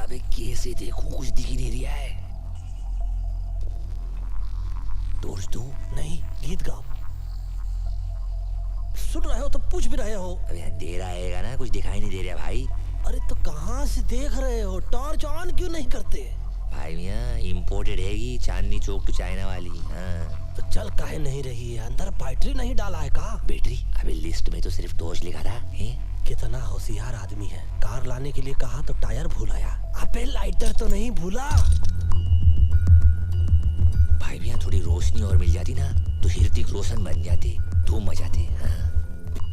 अबे कैसे देखूं, कुछ दिख ही नहीं रहा है। टॉर्च दो। नहीं, गीत गाओ। सुन रहे हो तो पूछ भी रहे हो। अबे अंधेरा आएगा ना, कुछ दिखाई नहीं दे रहा भाई। अरे तो कहाँ से देख रहे हो? टॉर्च ऑन क्यों नहीं करते? भाई मियाँ इम्पोर्टेड हैगी, चांदनी चौक टू चाइना वाली। हाँ तो चल काहे नहीं रही है? अंदर बैटरी नहीं डाला है का? बैटरी? अबे लिस्ट में तो सिर्फ टॉर्च लिखा था। कितना होशियार आदमी है। कार लाने के लिए कहा तो टायर भूल आया। अबे लाइटर तो नहीं भूला? भाई मियाँ थोड़ी रोशनी और मिल जाती ना तो ऋतिक रोशन बन जाते, धूम मचाते। हाँ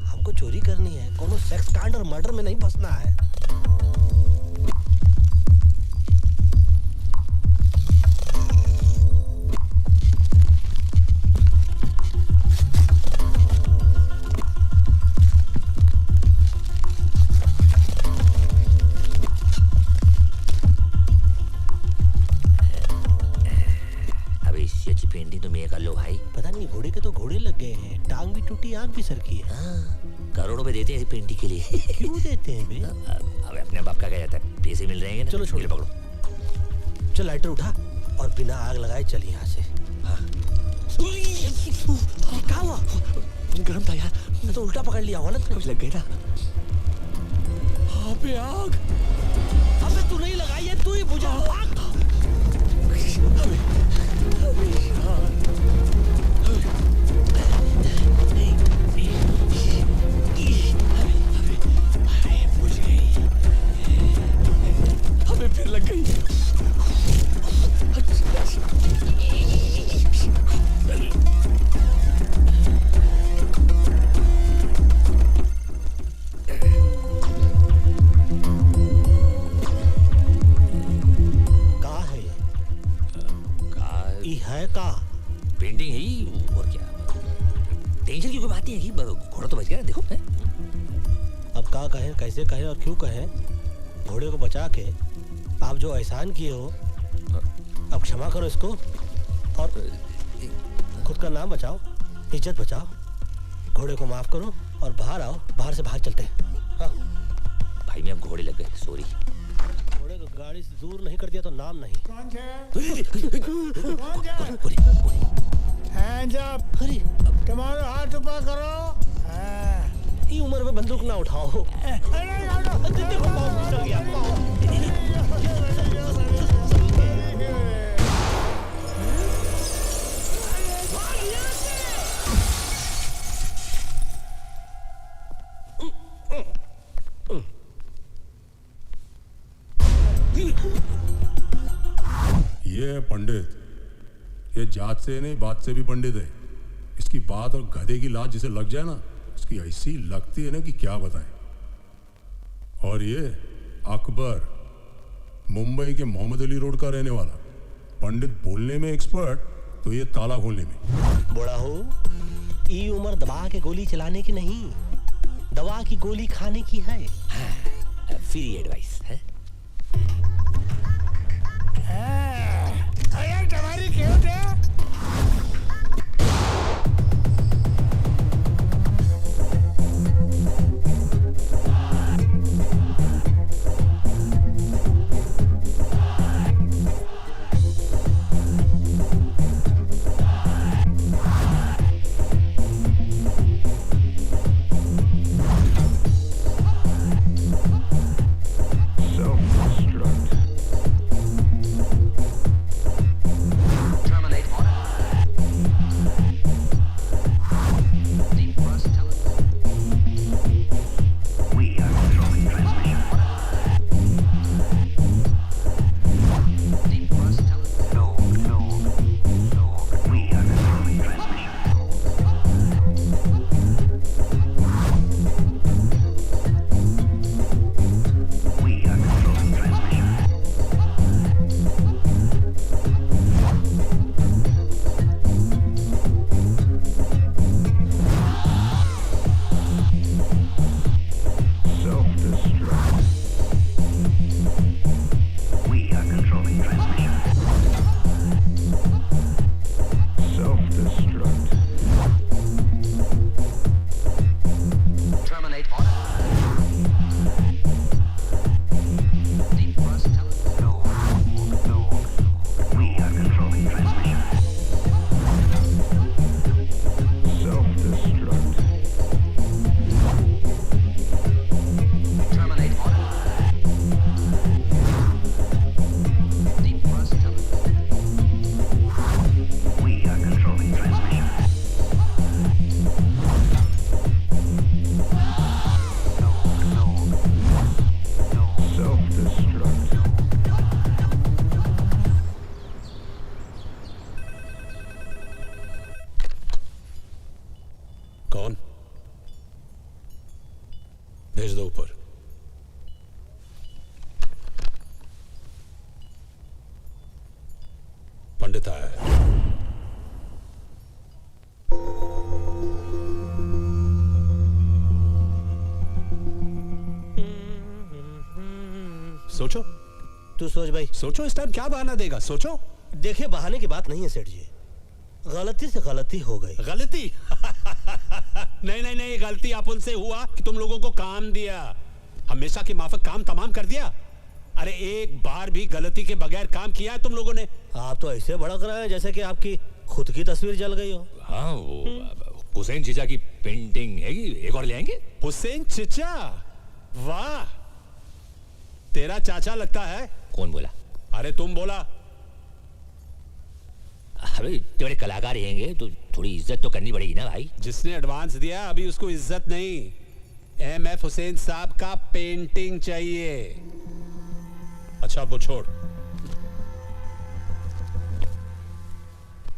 हमको चोरी करनी है, कोनो सेक्स कांड और मर्डर में नहीं फंसना है। पेंटिंग तो मैं कर लो भाई। पता नहीं घोड़े के तो घोड़े लग गए हैं, टांग भी टूटी, आंख भी सरकी है। हाँ, करोड़ों पे देते हैं पेंटिंग के लिए। क्यों देते हैं बे? अब अपने बाप का क्या जाता है, पैसे मिल रहे हैं ना। चलो छोड़ पकड़ो। चल लाइटर उठा और बिना आग लगाए चल यहाँ से। हाँ। क्या हुआ? गरम था यार। तो उल्टा पकड़ लिया होगा ना, कुछ लग गया ना। हाँ पे आग। अबे तू नहीं लगाई है, तू ही बुझा। हमें फिर लग गई। कहाँ है ये? है का? पेंटिंग है ही, और क्या। टेंशन की कोई बात नहीं है कि घोड़ा तो बच गया, देखो है? अब क्या कहें, कैसे कहें और क्यों कहें? घोड़े को बचा के आप जो एहसान किए हो, अब क्षमा करो इसको और खुद का नाम बचाओ, इज्जत बचाओ। घोड़े को माफ करो और बाहर आओ, बाहर से बाहर चलते हैं। हाँ भाई मैं अब घोड़े लग गए, सॉरी। घोड़े को गाड़ी से दूर नहीं कर दिया तो नाम नहीं। कौन अरे तुम्हारे हाथ ऊपर करो। ये उम्र में बंदूक ना उठाओ। देखो पाँव फिसल गया, ये है पंडित। ये जात से नहीं, बात से भी पंडित है। इसकी बात और गधे की लात जिसे लग जाए ना, इसकी ऐसी लगती है ना कि क्या बताएं। और ये अकबर, मुंबई के मोहम्मद अली रोड का रहने वाला। पंडित बोलने में एक्सपर्ट, तो ये ताला खोलने में। बड़ा हो, ये उम्र दबा के गोली चलाने की नहीं, दवा की गोली खाने की है। हाँ, फ्री एडवाइस है। अरे तुम्हारी क्यों थे? जाओ ऊपर। पंडित आया है। सोचो तू सोच भाई। सोचो, इस टाइम क्या बहाना देगा, सोचो। देखिए बहाने की बात नहीं है सेठ जी, गलती से गलती हो गई। गलती? नहीं नहीं नहीं, गलती अपन से हुआ कि तुम लोगों को काम दिया, हमेशा के माफक काम तमाम कर दिया। अरे एक बार भी गलती के बगैर काम किया है तुम लोगों ने? आप तो ऐसे भड़क रहे हैं जैसे कि आपकी खुद की तस्वीर जल गई हो। हाँ वो हुसैन चीचा की पेंटिंग है, एक और ले आएंगे। हुसैन चिचा? वाह, तेरा चाचा लगता है। कौन बोला? अरे तुम बोला। अबे तेरे कलाकार रहेंगे तो थोड़ी इज्जत तो करनी पड़ेगी ना भाई। जिसने एडवांस दिया अभी उसको इज्जत नहीं, एमएफ हुसैन साहब का पेंटिंग चाहिए। अच्छा वो छोड़,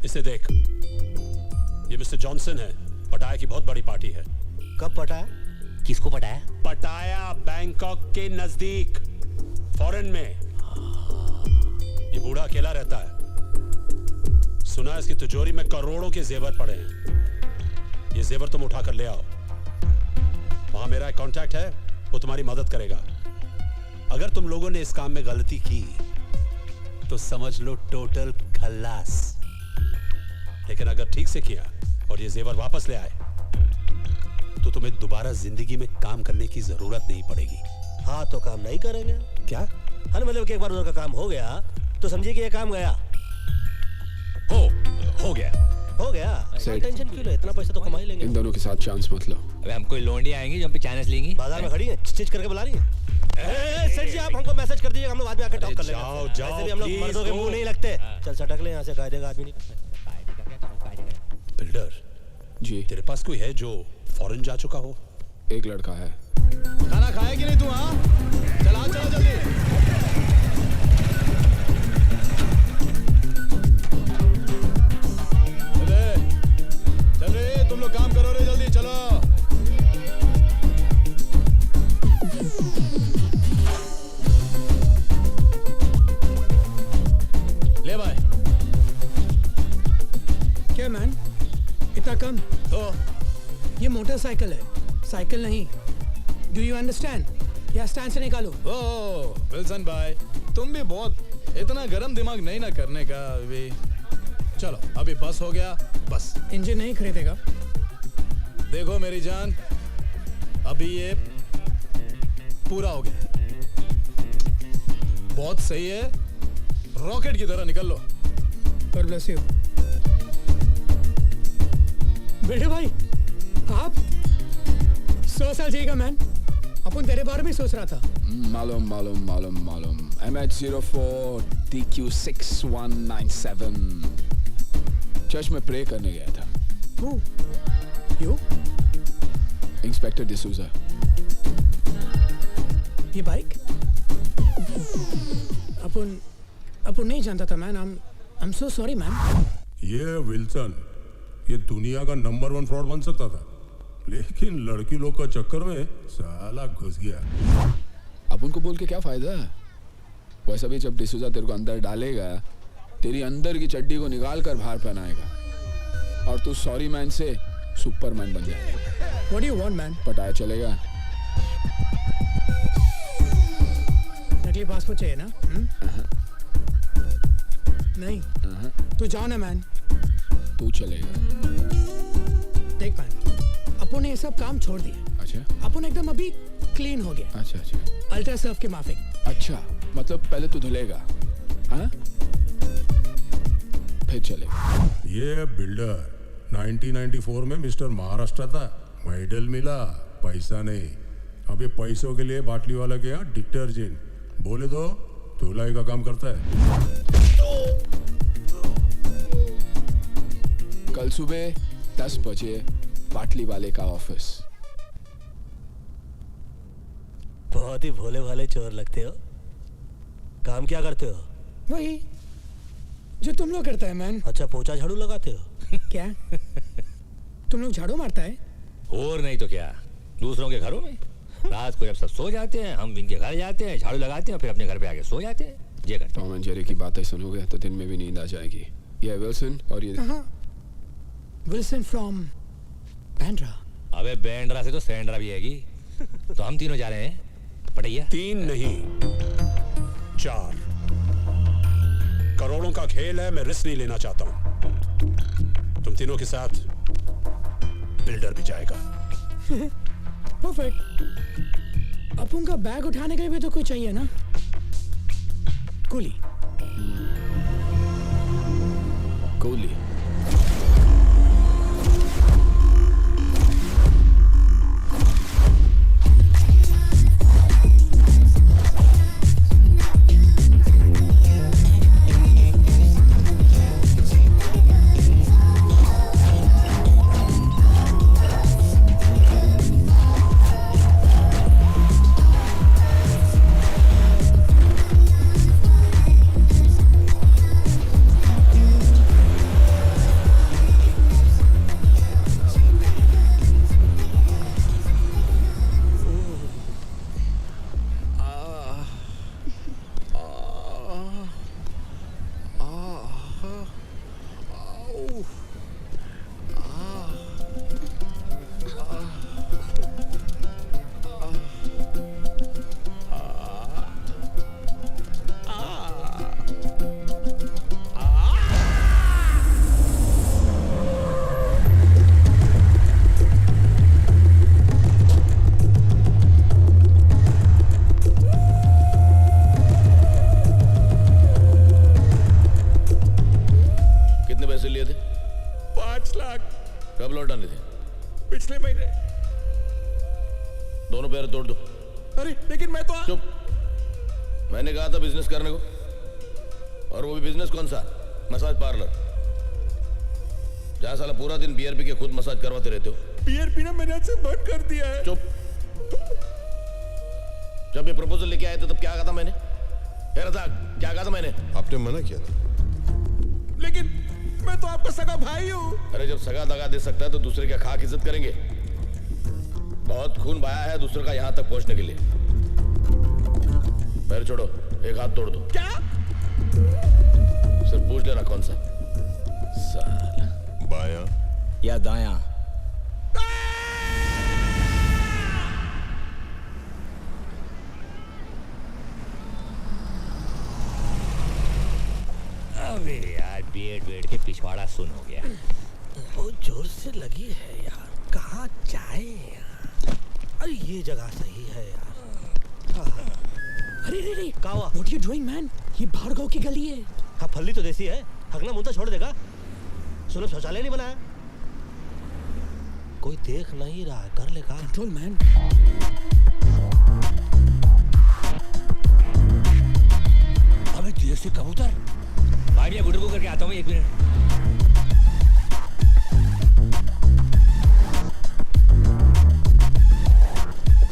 इसे देख, ये मिस्टर जॉनसन है, पटाया की बहुत बड़ी पार्टी है। कब पटाया? किसको पटाया? पटाया बैंकॉक के नजदीक, फॉरेन में। ये बूढ़ा अकेला रहता है, सुना है इसकी तिजोरी में करोड़ों के जेवर पड़े हैं। ये जेवर तुम उठा कर ले आओ, वहां मेरा एक कांटेक्ट है, वो तुम्हारी मदद करेगा। अगर तुम लोगों ने इस काम में गलती की तो समझ लो टोटल खल्लास, लेकिन अगर ठीक से किया और ये जेवर वापस ले आए तो तुम्हें दोबारा जिंदगी में काम करने की जरूरत नहीं पड़ेगी। हाँ तो काम नहीं करेंगे क्या? हाँ मतलब कि एक बार उधर का काम हो गया तो समझिए कि ये काम गया। हो गया। सेठ। टेंशन क्यों ले, इतना पैसा तो कमा ही लेंगे। इन दोनों के साथ चांस मत लो। अबे हम कोई लोंडी आएंगे जो हम पे चांस लेंगी? बाजार में खड़ी है, चिच करके बुला रही है। सेठ जी आप हमको मैसेज कर दीजिए, हम लोग बाद में आकर टॉक कर लेंगे। जाओ, जाओ, वैसे भी हम लोग please मर्दों के go। मुंह नहीं लगते। चल सटक ले यहाँ से, कायदे का आदमी नहीं। बिल्डर, जी, तेरे पास कोई है जो फॉरेन जा चुका हो? एक लड़का है। खाना खाया कि नहीं तू? हाँ चला चलो जल्दी। चल रे, तुम लोग काम करो रे, जल्दी चलो। ले भाई। क्या मैन, इतना कम? तो ये मोटरसाइकिल है, साइकिल नहीं। Do you understand? या स्टैंड से निकालो। ओ विल्सन भाई, तुम भी बहुत इतना गरम दिमाग नहीं ना करने का अभी। चलो अभी बस हो गया, बस। इंजन नहीं खरीदेगा? देखो मेरी जान, अभी ये पूरा हो गया, बहुत सही है, रॉकेट की तरह निकल लो। God bless you। बेटे भाई, आप 100 साल जिएगा मैन। अपन तेरे बारे में सोच रहा था। मालूम मालूम मालूम मालूम। MH04 TQ6197 चर्च में प्रे करने गया था। Who? You? इंस्पेक्टर डिसूजा। ये बाइक? अपन नहीं जानता था man. I'm so sorry man. ये विल्सन, ये दुनिया का नंबर 1 फ्रॉड बन सकता था, लेकिन लड़की लोग का चक्कर में साला घुस गया। अब उनको बोल के क्या फायदा है? वैसा भी जब डिसूजा तेरे को अंदर डालेगा, तेरी अंदर की चड्डी को निकाल कर बाहर पहनाएगा और तू सॉरी मैन से सुपरमैन बन जाएगा। What do you want man? पटाया चलेगा? नकली पासपोर्ट चाहिए ना? नहीं, तू जाओ ना मैन। तू चलेगा। देख मैन, अपन ने ये सब काम छोड़ दिया। अच्छा अपन एकदम अभी क्लीन हो गया, अच्छा अच्छा अल्ट्रा सर्फ के माफिक। अच्छा, मतलब पहले तू धुलेगा, हाँ? फिर चलेगा। ये बिल्डर 1994 में मिस्टर महाराष्ट्र था, मेडल मिला, पैसा नहीं। अब ये पैसों के लिए बाटली वाला के यहाँ डिटर्जेंट बोले तो धुलाई का काम करता है। कल सुबह 10 बजे बाटली वाले का ऑफिस। बहुत ही भोले भाले चोर लगते हो। काम क्या करते हो? वही जो तुम लोग करता है मैन। अच्छा, पोछा झाड़ू लगाते हो? क्या तुम लोग झाड़ू मारता है? और नहीं तो क्या, दूसरों के घरों में। रात को जब सब सो जाते हैं हम इनके घर जाते हैं, झाड़ू लगाते हैं, फिर अपने घर पे आके सो जाते हैं। ये करते हैं। टॉम एंड जेरी की बातें सुनोगे तो दिन में भी नींद आ जाएगी। ये विल्सन और ये विल्सन फ्रॉम बैंड्रा। अबे बैंड्रा से तो सैंड्रा भी आएगी। तो हम तीनों जा रहे हैं पटैया। 3 नहीं 4 करोड़ों का खेल है, मैं रिस्क नहीं लेना चाहता हूं। तुम तीनों के साथ बिल्डर भी जाएगा। परफेक्ट। अपन का बैग उठाने के लिए भी तो कोई चाहिए ना, कूली। कूली। पिछले महीने। दोनों पैर तोड़ दो। अरे लेकिन मैं तो चुप। मैंने कहा था बिजनेस करने को, और वो भी बिजनेस कौन सा? मसाज पार्लर, जहां साला पूरा दिन बियर पी के खुद मसाज करवाते रहते हो। बियर पीना मैंने आज से बंद कर दिया है। चुप। जब ये प्रपोजल लेके आए थे तब क्या कहा था मैंने? क्या कहा था मैंने? आपने मना किया था। लेकिन मैं तो आपका सगा भाई हूँ। अरे जब सगा दगा दे सकता है तो दूसरे का खाक इज्जत करेंगे? बहुत खून बहाया है दूसरे का यहाँ तक पहुंचने के लिए। पैर छोड़ो, एक हाथ तोड़ दो। क्या? सिर्फ पूछ लेना कौन सा। साला बायां या दायां? अबे यार बेड के पिछवाड़ा सुन हो गया। बहुत जोर से लगी है यार, कहाँ जाए यार? अरे ये जगह सही है यार। अरे रे रे, क्या हुआ? What you doing man? ये भार्गव की गली है। हाँ फल्ली तो देसी है, हकना मुंह तो छोड़ देगा। सुनो शौचालय नहीं बनाया, कोई देख नहीं रहा है, कर ले काम। Control man. अबे देसी कबूतर, भाई गुडर को करके आता हूँ 1 मिनट।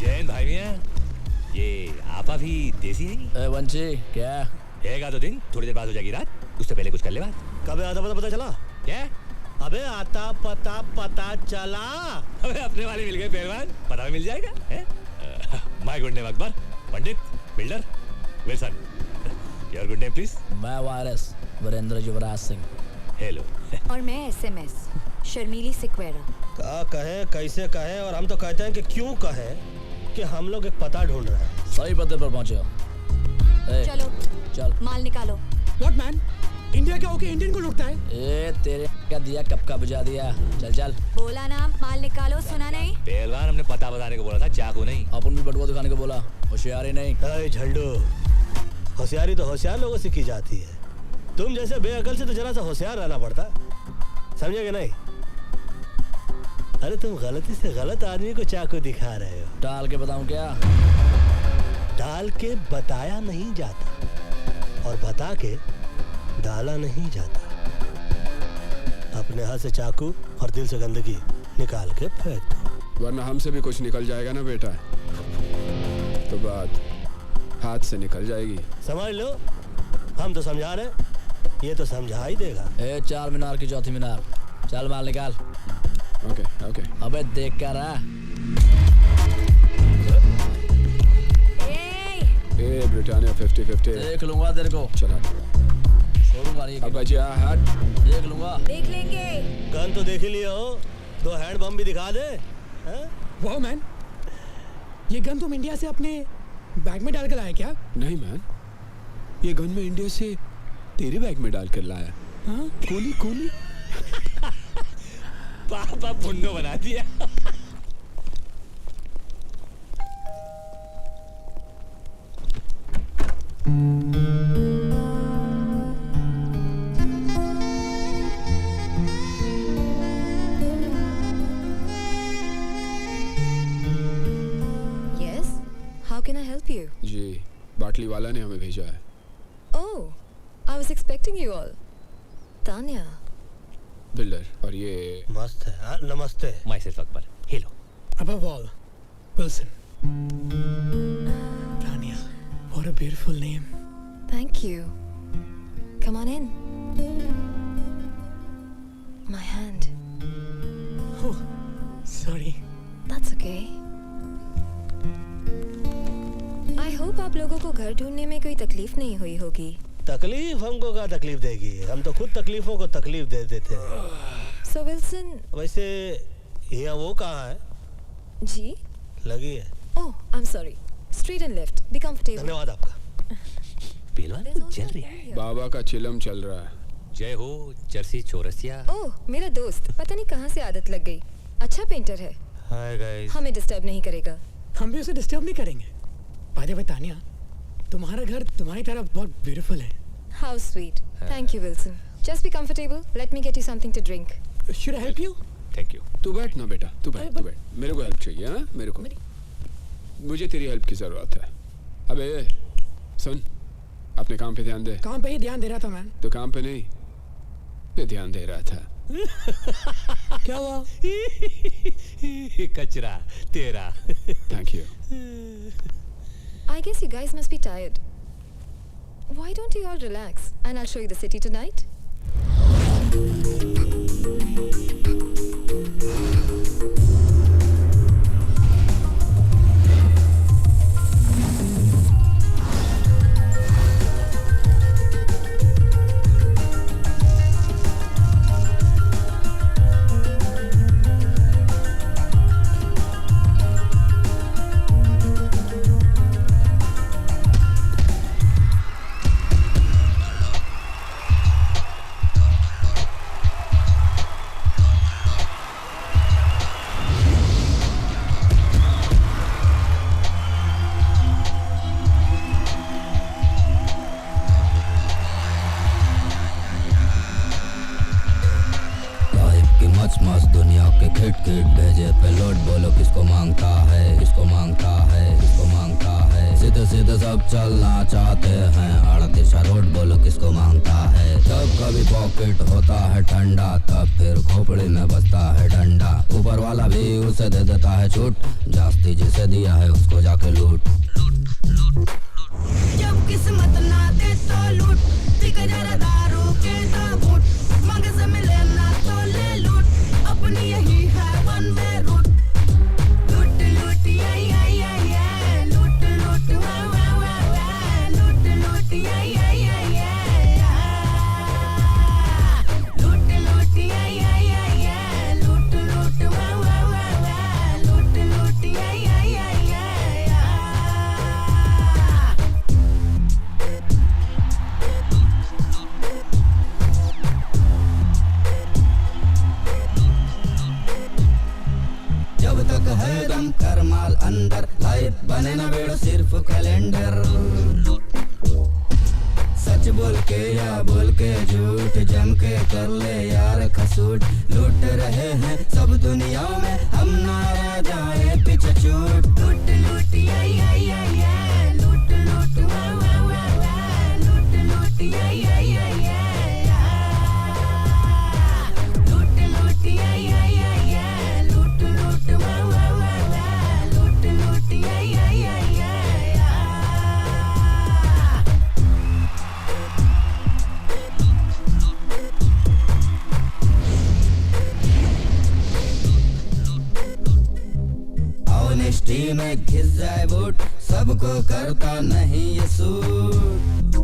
जैन भाई मियाँ, ये आपा भी देसी है? वंशी क्या रहेगा तो दिन, थोड़ी देर बाद हो जाएगी रात, उससे पहले कुछ कर ले बात। कब आता पता चला? क्या? अबे आता पता चला। अबे अपने वाले मिल गए पहलवान, पता भी मिल जाएगा। My good name Akbar, Pandit, builder, Wilson. Your good name please? मैं वायरस वीरेंद्र युवराज सिंह। हेलो। और मैं एसएमएस शर्मीली सिक्वेरा। क्या कहे, कैसे कहे, और हम तो कहते हैं कि क्यों कहे कि हम लोग एक पता ढूंढ रहे हैं। सही पते पर पहुंचे हो। चलो चल माल निकालो। What man? इंडिया क्या होके इंडियन को लुटता है? ए तेरे क्या दिया, कब का बुझा दिया। चल चल बोला ना माल निकालो, सुना नहीं? पहलवान हमने पता बताने को बोला था, चाकू नहीं। अपन भी बटुआ दिखाने को बोला, होशियारी नहीं। अरे झंडू, होशियारी तो होशियार लोगों से की जाती है, तुम जैसे बेअकल से तो जरा सा होशियार रहना पड़ता, समझे कि नहीं? अरे तुम गलती से गलत आदमी को चाकू दिखा रहे हो। डाल के बताऊं क्या? डाल के बताया नहीं जाता, और बता के डाला नहीं जाता। अपने हाथ से चाकू और दिल से गंदगी निकाल के फेंक दो, वरना हमसे भी कुछ निकल जाएगा ना बेटा, तो बात हाथ से निकल जाएगी। समझ लो, हम तो समझा रहे, ये तो समझा ही देगा। ए 4 मीनार की चौथी मीनार, चल माल निकाल। Okay okay. अबे देख कर रहा। ए ब्रिटानिया 50-50 देख लूंगा तेरे को, चला छोड़ूंगा नहीं। अब बचिया हाथ देख लूंगा। देख लेंगे। गन तो देख ही लिया हो, 2 हैंड बम भी दिखा दे। वाह मैन, ये गन तुम इंडिया से अपने बैग में डाल कर लाए क्या? नहीं मैन, ये गन में इंडिया से तेरे बैग में डाल कर लाया। हाँ? कोली कोली पापा पुन्नो बना दिया। Yes. How can I help you? जी, बाटली वाला ने हमें भेजा है। Oh, I was expecting you all. Tanya. Builder, और ये मस्त है। हाँ, नमस्ते। My self Akbar, hello. Above all, Wilson. Tanya, what a beautiful name. Thank you. Come on in. My hand. Oh, sorry. That's okay. I hope आप लोगों को घर ढूंढने में कोई तकलीफ नहीं हुई होगी। तकलीफ हमको क्या तकलीफ देगी, हम तो खुद तकलीफों को तकलीफ दे देते हैं। So Wilson. वैसे ये वो कहाँ है? जी? लगी है। Oh, I'm sorry. Straight and left. Be comfortable. धन्यवाद आपका। पहलवान कुछ चल रहा है। बाबा का चिलम चल रहा है। जय हो जर्सी चौरसिया। ओह, मेरा दोस्त, पता नहीं कहाँ से आदत लग गई। अच्छा पेंटर है। Hi guys. हमें डिस्टर्ब नहीं करेगा। हम भी उसे डिस्टर्ब नहीं करेंगे। बाय द वे तानिया, तुम्हारा घर तुम्हारी तरह बहुत ब्यूटीफुल है। How sweet. Thank you, Wilson. Just be comfortable. Let me get you something to drink. Should I help you? Thank you. तू बैठ ना बेटा, तू बैठ, तू बैठ। मेरे को हेल्प चाहिए, हाँ? मेरे को मुझे तेरी हेल्प की जरूरत है। अबे सुन, अपने काम पे ध्यान दे। काम पे ही ध्यान दे रहा था मैं। तो काम पे नहीं, पे ध्यान दे रहा था। क्या हुआ? कचरा तेरा। Thank you. I guess you guys must be tired. Why don't you all relax and I'll show you the city tonight? मस्त दुनिया के खिट खिट भेजे पे लोड, बोलो किसको मांगता है, किसको मांगता है, किसको मांगता है। सीधे सीधे सब चलना चाहते हैं, 38 रोड बोलो किसको मांगता है। जब कभी पॉकेट होता है ठंडा, तब फिर खोपड़ी में बजता है डंडा। ऊपर वाला भी उसे दे देता है छूट, जास्ती जिसे दिया है उसको जाके लूट। जब किस्मत ना दे तो लूट, पी के जरा दारू के दाघूट, मांगे से मिले ना तो ले लूट, अपनी यही है वन वे रूट। लूट लूट या लूट लूट वाह वाह वाह वाह, लूट लूट या लूट लूट या लूट लूट वाह वाह वाह वाह, लूट लूट या जब तक है दम कर माल अंदर, लाइफ बने ना बेड़ो सिर्फ कैलेंडर। सच बोल के या बोल के झूठ, जम के कर ले यार खसूट। लूट रहे हैं सब दुनिया में, हम ना रह जाए पीछे छूट। लूट लूट या लूट लूट वाह वाह वाह वाह, लूट लूट या लूट लूट या लूट लूट वाह वाह वाह वाह, लूट लूट या ऑनेस्टी में घिस जाए बूट, सबको करता नहीं ये सूट।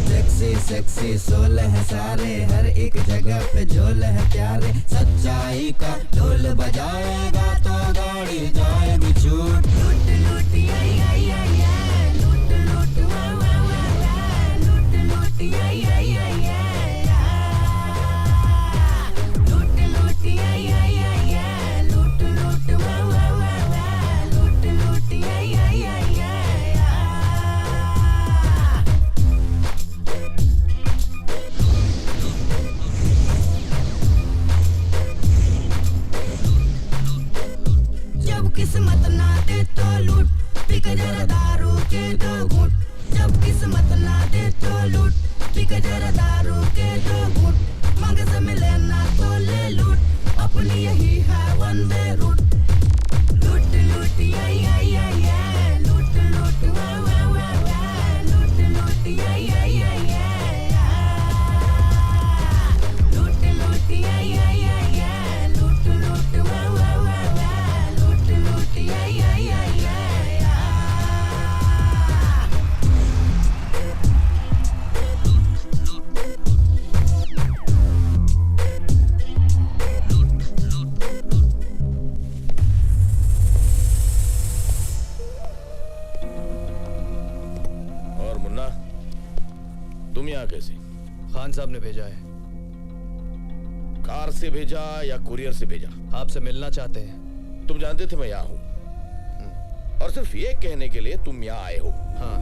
सेक्सी सेक्सी सोल है सारे, हर एक जगह पे झोल है प्यारे। सच्चाई का ढोल बजाएगा तो गाड़ी जाएगी छूट। लूट लूट आई आई आई आई, लूट लूट वा वा वा वा, लूट लूट आई आई आई आई, लूट लूट आई आई आई आई, लूट लूट वा वा वा वा, लूट लूट आई आई आई आई। जब किस्मत ना दे तो लूट, पिक जरा दारू के दो घूंट। जब किस्मत ना दे तो लूट, पिक जरा दारू के दो घूंट। मांग से मिले ना तो ले लूट, अपनी यही है वन वे रूट। लूट लूट आई आई आई आई, लूट लूट वा वा वा वा, लूट लूट आई आई आई आई, लूट लूट आई आई आई आई, लूट लूट वा वा वा वा, लूट लूट आई आई आई आई। और मुन्ना, तुम यहाँ कैसे? खान साहब ने भेजा है। कार से भेजा या कुरियर से भेजा? आपसे मिलना चाहते हैं। तुम जानते थे मैं यहाँ हूँ, और सिर्फ ये कहने के लिए तुम यहाँ आए हो? हाँ।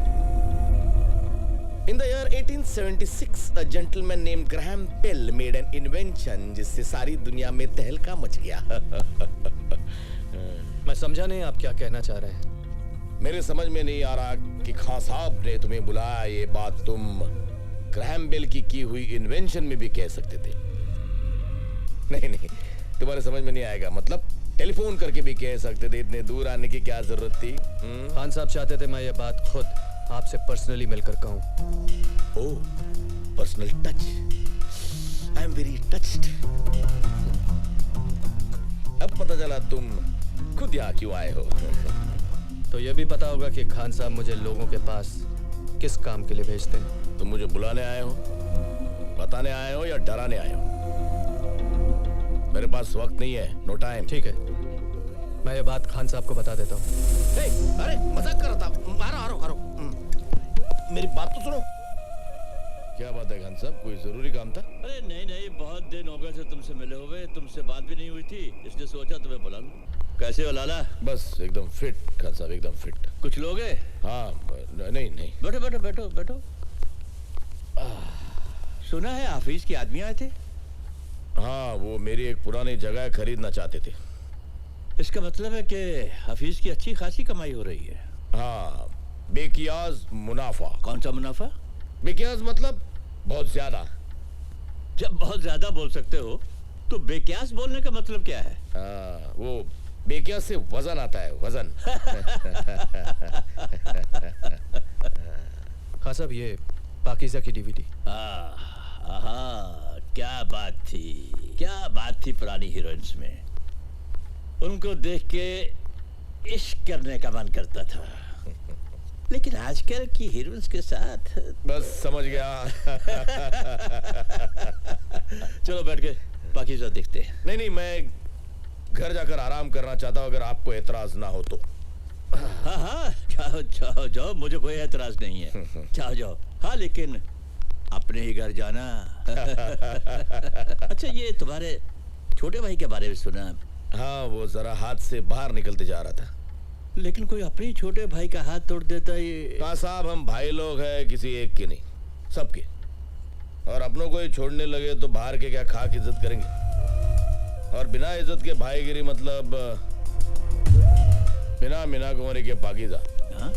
In the year 1876, a gentleman named Graham Bell made an invention जिससे सारी दुनिया में तहलका मच गया। मैं समझा नहीं आप क्या कहना चाह रहे हैं। मेरे समझ में नहीं आ रहा कि खान साहब ने तुम्हें बुलाया, ये बात तुम ग्रैहम बेल की हुई इन्वेंशन में भी कह सकते थे। नहीं नहीं, तुम्हारे समझ में नहीं आएगा। मतलब टेलीफोन करके भी कह सकते थे, इतने दूर आने की क्या जरूरत थी? खान साहब चाहते थे मैं ये बात खुद आपसे पर्सनली मिलकर कहूं। Oh, personal touch. I am very touched. अब पता चला तुम खुद यहाँ क्यों आए हो। तो ये भी पता होगा कि खान साहब मुझे लोगों के पास किस काम के लिए भेजते हैं। तुम मुझे बुलाने आए हो, बताने आए हो या डराने आए हो? मेरे पास वक्त नहीं है, नो टाइम। ठीक है, मैं ये बात खान साहब को बता देता हूँ। अरे मजाक कर रहा था। आरो मेरी बात तो सुनो। क्या बात है खान साहब, कोई जरूरी काम था? अरे नहीं नहीं, बहुत दिन हो गए थे तुमसे मिले हुए, तुमसे बात भी नहीं हुई थी, इसलिए सोचा तुम्हें बुला लूं। कैसे हो लाला? बस एकदम फिट खान साहब, एकदम फिट। कुछ लोग हैं? हाँ, नहीं नहीं। बैठो बैठो बैठो बैठो। सुना है हाफिज के आदमी आए थे? हाँ, वो मेरी एक पुरानी जगह खरीदना चाहते थे। इसका मतलब है कि हाफिज की अच्छी खासी कमाई हो रही है। हाँ, बेकियाज मुनाफा। कौन सा मुनाफा? बेकियाज मतलब बहुत ज्यादा। जब बहुत ज्यादा बोल सकते हो तो बेकियास बोलने का मतलब क्या है? वो बेकियास से वजन आता है, वजन। हाँ साहब, ये पाकीज़ा की डीवीडी। क्या बात थी, क्या बात थी पुरानी हीरोइंस में। उनको देख के इश्क करने का मन करता था, लेकिन आजकल की हीरोइंस के साथ। बस समझ गया। चलो बैठ के पाकीज़ा देखते हैं। नहीं नहीं, मैं घर जाकर आराम करना चाहता हूँ, अगर आपको एतराज ना हो तो। हाँ हाँ, जाओ जाओ जाओ, मुझे कोई एतराज नहीं है। जाओ जाओ। हाँ, लेकिन अपने ही घर जाना। अच्छा, ये तुम्हारे छोटे भाई के बारे में सुना? हाँ, वो जरा हाथ से बाहर निकलते जा रहा था। लेकिन कोई अपने छोटे भाई का हाथ तोड़ देता है। कहा साहब, हम भाई लोग हैं, किसी एक के नहीं, सबके। और अपनों को ही छोड़ने लगे तो बाहर के क्या खाक इज्जत करेंगे? और बिना इज्जत के भाईगिरी मतलब बिना मीना कुमारी के पाकीज़ा। हाँ?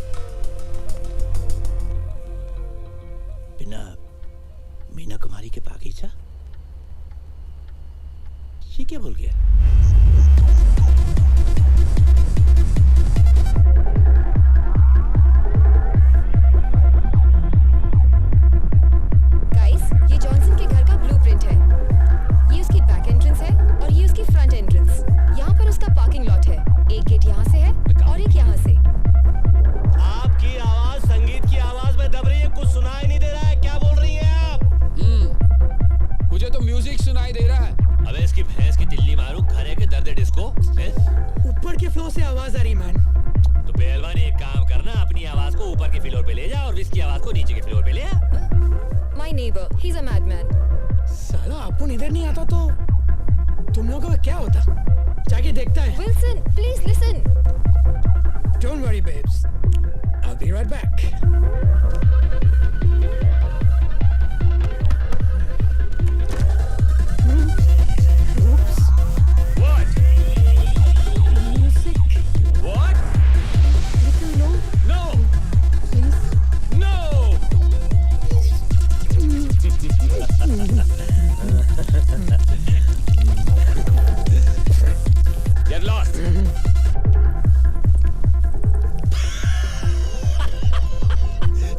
बिना मीना कुमारी के पाकीज़ा? ये क्या बोल गया? ये जॉनसन के घर का ब्लूप्रिंट है। ये उसकी बैक एंट्रेंस है और ये उसकी फ्रंट एंट्रेंस। यहाँ पर उसका पार्किंग लॉट है। एक गेट यहाँ से है और एक यहाँ से। neighbor. He's a madman. साला अपन इधर नहीं आता तो तुम लोगों का क्या होता? जाके देखता है. Wilson, please listen. Don't worry, babes. I'll be right back. Oops. What? Music. What? Little low, No! please. No! Get lost!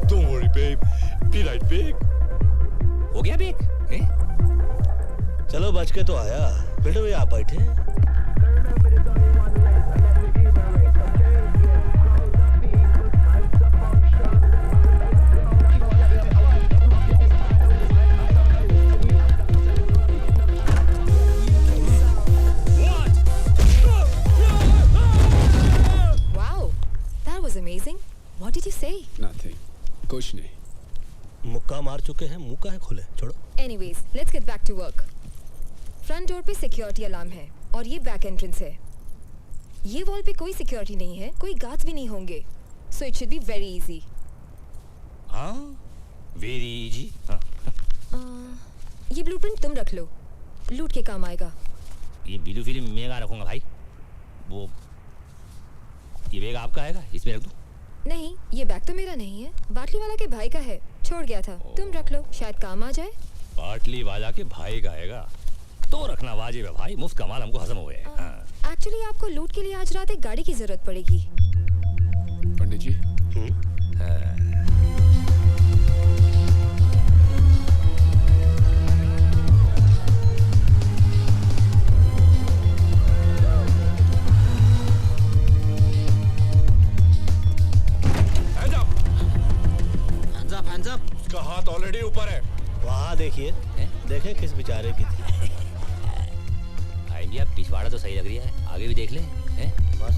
Don't worry, babe. Be right back. हो गया बेक? चलो बच के तो आया। बेटे भैया आप बैठे। Wow, that was amazing. What did you say? Nothing. कुछ नहीं. मुक्का मार चुके हैं, मुंह का है खोले, छोड़ो। Anyways, let's get back to work. Front door पे सिक्योरिटी अलार्म है और ये बैक एंट्रेंस है. ये वॉल पे कोई सिक्योरिटी नहीं है, कोई गार्ड्स भी नहीं होंगे. So it should be very easy. हाँ? Very easy. हाँ. ये ब्लूप्रिंट तुम रख लो, लूट के काम आएगा. ये ब्लू फिल्म मेगा रखूंगा भाई. वो ये बैग आपका आएगा, इसमें रख दूं? नहीं, ये बैग तो मेरा नहीं है, बाटली वाला के भाई का है, छोड़ गया था. तुम रख लो, शायद काम आ जाए. बाटली वाला के भाई का आएगा तो रखना वाजिब है भाई. मुफ्त कमाल हमको हजम हो गया. हाँ. एक्चुअली आपको लूट के लिए आज रात एक गाड़ी की जरूरत पड़ेगी. पंडित जी. Hands up. उसका हाथ ऑलरेडी ऊपर है. वहाँ देखिए, देखें किस बेचारे की थी. भाई जी आप पिछवाड़ा तो सही लग रही है, आगे भी देख ले. हैं? बस.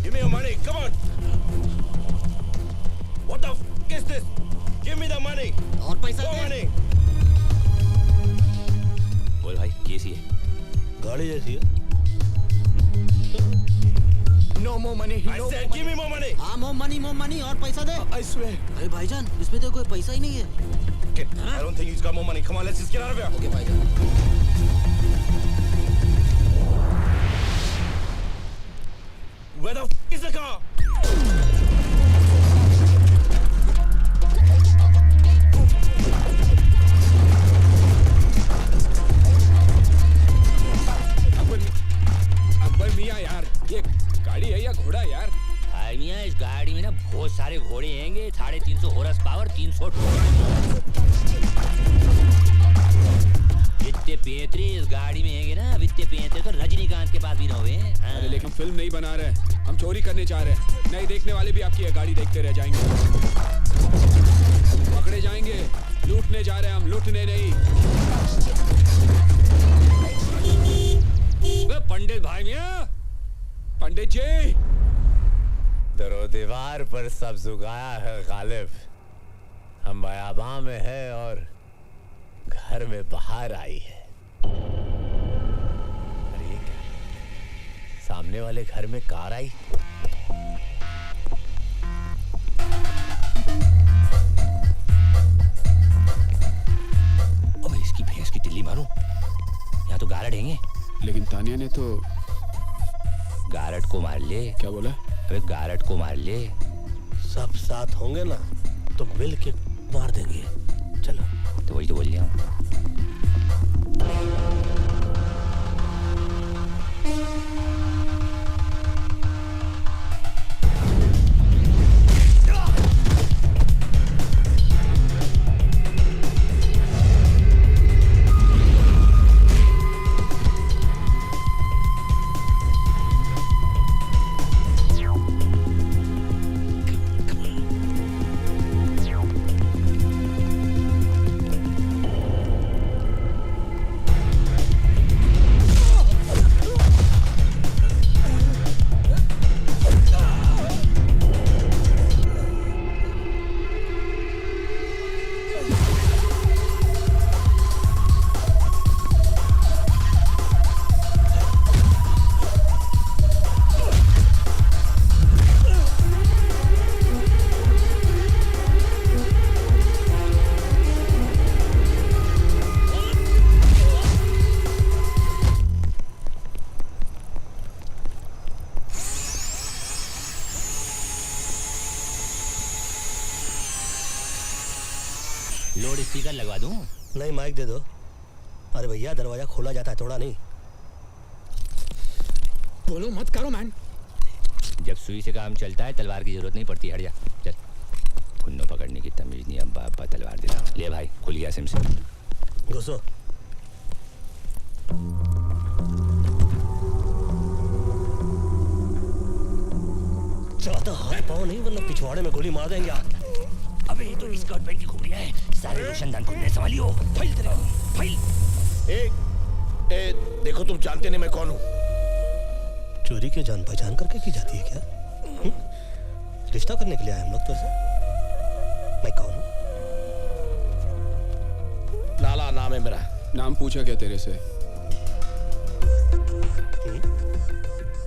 Give me your money. Come on. What the f is this? Give me the money. और पैसा More money. बोल भाई कैसी है? गाड़ी जैसी है. No more money. I said give me more money. हाँ more money और पैसा दे. I swear. अरे भाईजान इसमें तो कोई पैसा ही नहीं है. I don't think he's got more money. Come on, let's just get out of here. Okay भाईजान. Where the f is the car? Akbar मियाँ यार, ये गाड़ी है या घोड़ा यार? भाई मियाँ इस गाड़ी में ना बहुत सारे घोड़े हैंगे. 350 हॉर्स पावर, 300 इतने पेंतरे इस गाड़ी में हैंगे ना. इतने पेंतरे तो रजनीकांत के पास भी ना हुए. हाँ. अरे लेकिन फिल्म नहीं बना रहे, हम चोरी करने जा रहे हैं. नहीं देखने वाले भी आपकी ये गाड़ी देखते रह जाएंगे. पकड़े जाएंगे. लूटने जा रहे हैं हम, लूटने नहीं. पंडित भाई मियाँ. पंडित जी. दरो दीवार पर सब जुगाया है गालिब. हम बयाबां में है और घर में बाहर आई है. अरे ये क्या? सामने वाले घर में कार आई. अबे इसकी भैंस की टिल्ली मारूं. यहाँ तो गारड हैंगे. लेकिन तानिया ने तो गारड को मार ले. क्या बोला? अबे गारड को मार ले. सब साथ होंगे ना तो मिल के मार देंगे. चलो. तो वही तो बोल रहा हूँ. लाउड स्पीकर लगवा दूं? नहीं, माइक दे दो। अरे भैया, दरवाजा खोला जाता है, तोड़ा नहीं। बोलो मत करो मैन। जब सुई से काम चलता है तलवार की जरूरत नहीं पड़ती। हट जा, चल। खुन्नो पकड़ने की तमीज नहीं, अब्बा अब्बा तलवार दे रहा। ले भाई, खुल गया सिम। घुसो। ज्यादा हाथ पाओ नहीं, वरना पिछवाड़े में गोली मार देंगे। अबे ये तो स्कर्ट पैंट की खुबड़ियां है। सारे रोशनदान खुलने संभालियो। फाइल तेरे फाइल। देखो, तुम जानते नहीं मैं कौन हूँ। चोरी के जान पहचान करके की जाती है क्या? रिश्ता करने के लिए आए हम लोग तो ऐसे। मैं कौन हूँ? लाला नाम है मेरा। नाम पूछा क्या तेरे से?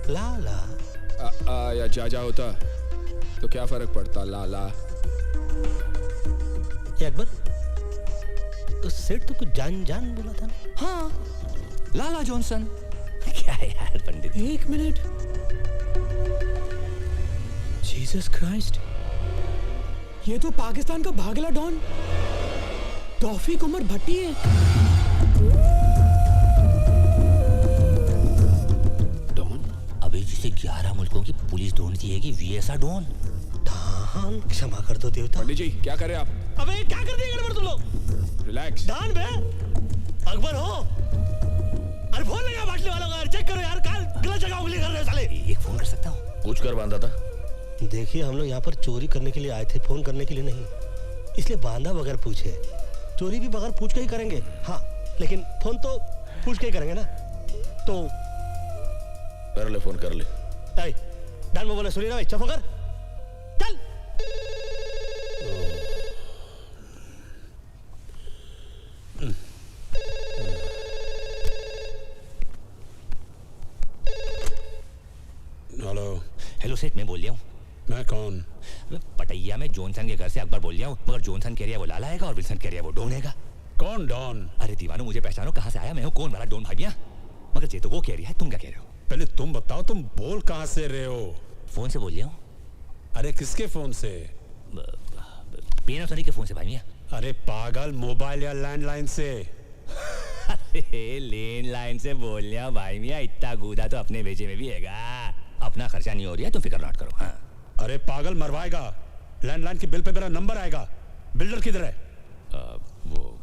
लाला या जाजा होता तो क्या फर्क पड़ता? लाला। अकबर, तो सेठ तो कुछ जान जान बोला था ना? हाँ, लाला जॉनसन। क्या यार पंडित। एक मिनट। जीसस क्राइस्ट, ये तो पाकिस्तान का भागला डॉन तौफीक उमर भट्टी है। डॉन? अबे जिसे 11 मुल्कों की पुलिस ढूंढती है कि वीएसआ डॉन। धान, क्षमा कर दो देवता। पंडित जी, क्या करे आप? अबे क्या कर दिए गड़बड़ तुम लोग? रिलैक्स। दान बे, अकबर हो? अरे फोन लगा बाटली वालों का, चेक करो यार, काल गलत जगह उंगली कर रहे हो साले। एक फोन कर सकता हूँ? पूछ कर बांधा था। देखिए, हम लोग यहाँ पर चोरी करने के लिए आए थे, फोन करने के लिए नहीं। इसलिए बांधा बगैर पूछे। चोरी भी बगैर पूछ के ही करेंगे, हाँ, लेकिन फोन तो पूछ के ही करेंगे ना। तो कर ले, फोन कर ले। डान में बोले, सुनी ना भाई, चुप कर, चल। हेलो। हेलो सेठ, मैं बोल रहा हूँ। मैं कौन? पटैया में जॉनसन के घर से अकबर बोल रहा हूँ, मगर जॉनसन कह रहा है वो लाला आएगा और विल्सन कह रहा है वो डॉन आएगा। कौन डॉन? अरे दीवानो, मुझे पहचानो, कहाँ से आया मैं हूँ, कौन वाला डॉन भागिया? मगर ये तो वो कह रही है, तुम क्या कह रहे हो? पहले तुम बताओ, तुम बोल कहाँ से रहे हो? फोन से बोल रहा हूँ। अरे किसके फोन से? पैनासोनिक के फोन से भाई। अरे पागल, मोबाइल या लैंडलाइन से? अरे लैंडलाइन से बोल रहा भाई मियाँ, इतना गूदा तो अपने बेचे में भी हैगा। अपना खर्चा नहीं हो रहा है, तुम फिक्र मत करो। हाँ। अरे पागल, मरवाएगा। लैंडलाइन के बिल पे मेरा नंबर आएगा। बिल्डर किधर है? वो।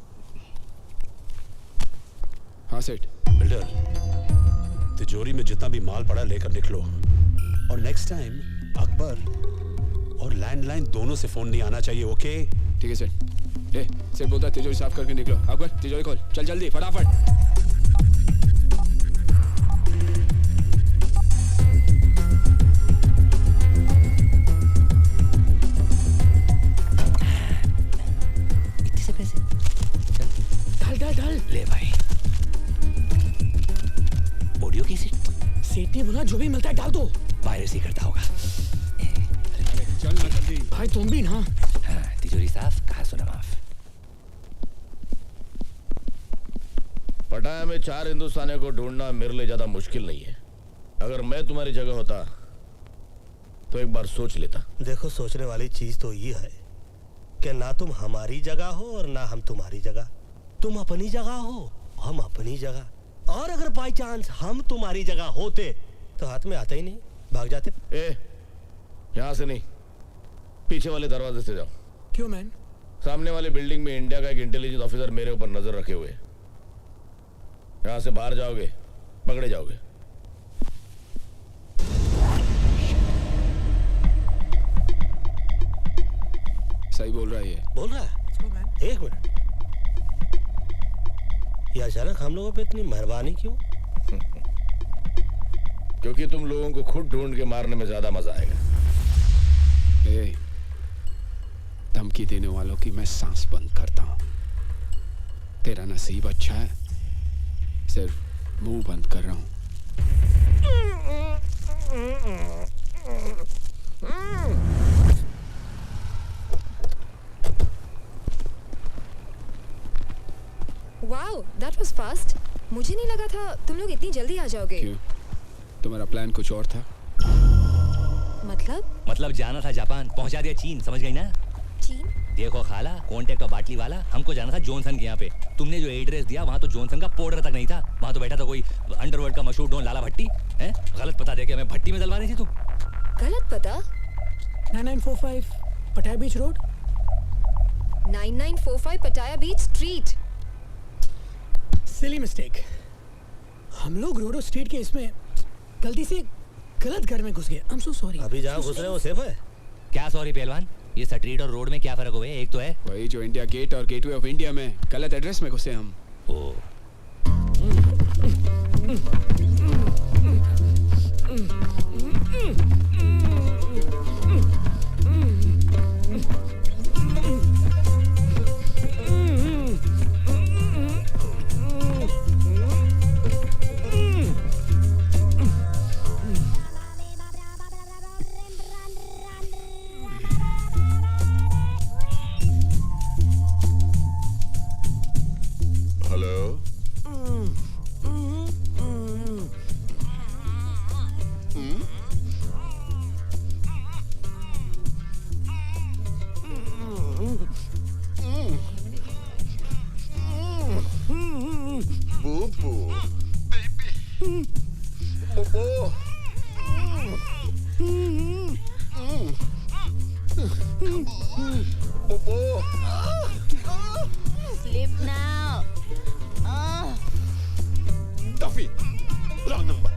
हाँ सेठ। बिल्डर, तिजोरी में जितना भी माल पड़ा लेकर निकलो, और नेक्स्ट टाइम अकबर और लैंडलाइन दोनों से फोन नहीं आना चाहिए, ओके? ठीक है सेठ। सेठ बोलता तिजोरी साफ करके निकलो। अकबर, तिजोरी खोल, चल जल्दी, फटाफट। डाल। ले भाई। Audio cassette? सेठ ने बोला जो भी मिलता है डाल दो। पायरेसी करता होगा। चल ना जल्दी। भाई तुम भी ना। हाँ, तिजोरी साफ, कहा सुना माफ। पटाया में 4 हिंदुस्तानियों को ढूंढना मेरे लिए ज्यादा मुश्किल नहीं है। अगर मैं तुम्हारी जगह होता तो एक बार सोच लेता। देखो, सोचने वाली चीज तो ये है कि ना तुम हमारी जगह हो और ना हम तुम्हारी जगह। तुम अपनी जगह हो, हम अपनी जगह। और अगर बाई चांस हम तुम्हारी जगह होते तो हाथ में आते ही नहीं, भाग जाते। यहाँ से नहीं, पीछे वाले दरवाजे से जाओ। क्यों मैन? सामने वाली बिल्डिंग में इंडिया का एक इंटेलिजेंस ऑफिसर मेरे ऊपर नजर रखे हुए। यहाँ से बाहर जाओगे, पकड़े जाओगे। सही बोल रहा है ये। बोल रहा है? एक मिनट, ये अचानक हम लोगों पे इतनी मेहरबानी क्यों? क्योंकि तुम लोगों को खुद ढूंढ के मारने में ज्यादा मजा आएगा। धमकी देने वालों की मैं सांस बंद करता हूं। तेरा नसीब अच्छा है, सिर्फ मुंह बंद कर रहा हूं। Wow, that was fast. मुझे नहीं लगा था तुम लोग इतनी जल्दी आ जाओगे। क्यों? तुम्हारा प्लान कुछ और था? मतलब जाना था जापान, पहुंचा दिया चीन, समझ गई ना? चीन? देखो खाला, कॉन्टेक्ट और बाटली वाला, हमको जाना था जॉनसन के यहाँ पे। तुमने जो एड्रेस दिया वहाँ तो जॉनसन का पाउडर तक नहीं था, वहाँ तो बैठा था कोई अंडरवर्ल्ड का मशहूर डॉन लाला भट्टी। हैं? गलत पता देके हमें भट्टी में डलवा रही थी तुम। गलत पता? 9945 पटाया बीच रोड। 9945 पटाया बीच स्ट्रीट। Silly mistake. हम लोग रोडो स्ट्रीट के इसमें गलती से गलत घर में घुस गए। I'm so sorry। अभी जहाँ घुस रहे हो सेफ है? क्या सॉरी पहलवान, ये स्ट्रीट और रोड में क्या फर्क हुआ है? एक तो है वही जो इंडिया गेट और गेटवे ऑफ इंडिया में गलत एड्रेस में घुसे हम। Oh hello. Boo-boo. Baby. Bobo. Bobo. Sleep now. Duffy. Wrong number.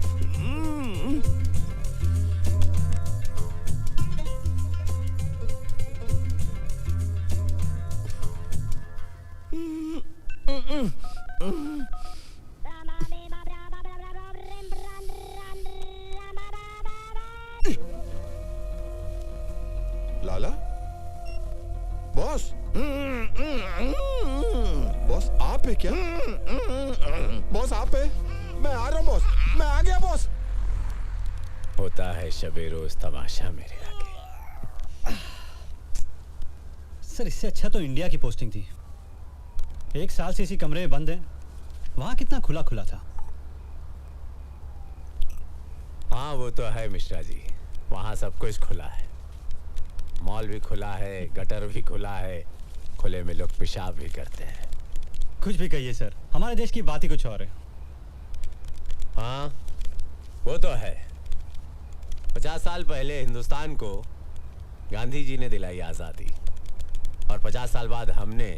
लाला? बॉस? बॉस आप है क्या? बॉस आप है? मैं आ रहा हूँ बॉस, मैं आ गया बॉस। होता है शबे रोज तमाशा मेरे आगे। सर इससे अच्छा तो इंडिया की पोस्टिंग थी। 1 साल से इसी कमरे में बंद है, वहां कितना खुला खुला था। हाँ वो तो है मिश्रा जी, वहाँ सब कुछ खुला है। मॉल भी खुला है, गटर भी खुला है, खुले में लोग पेशाब भी करते हैं। कुछ भी कहिए सर, हमारे देश की बात ही कुछ और है। हाँ वो तो है। 50 साल पहले हिंदुस्तान को गांधी जी ने दिलाई आज़ादी, और 50 साल बाद हमने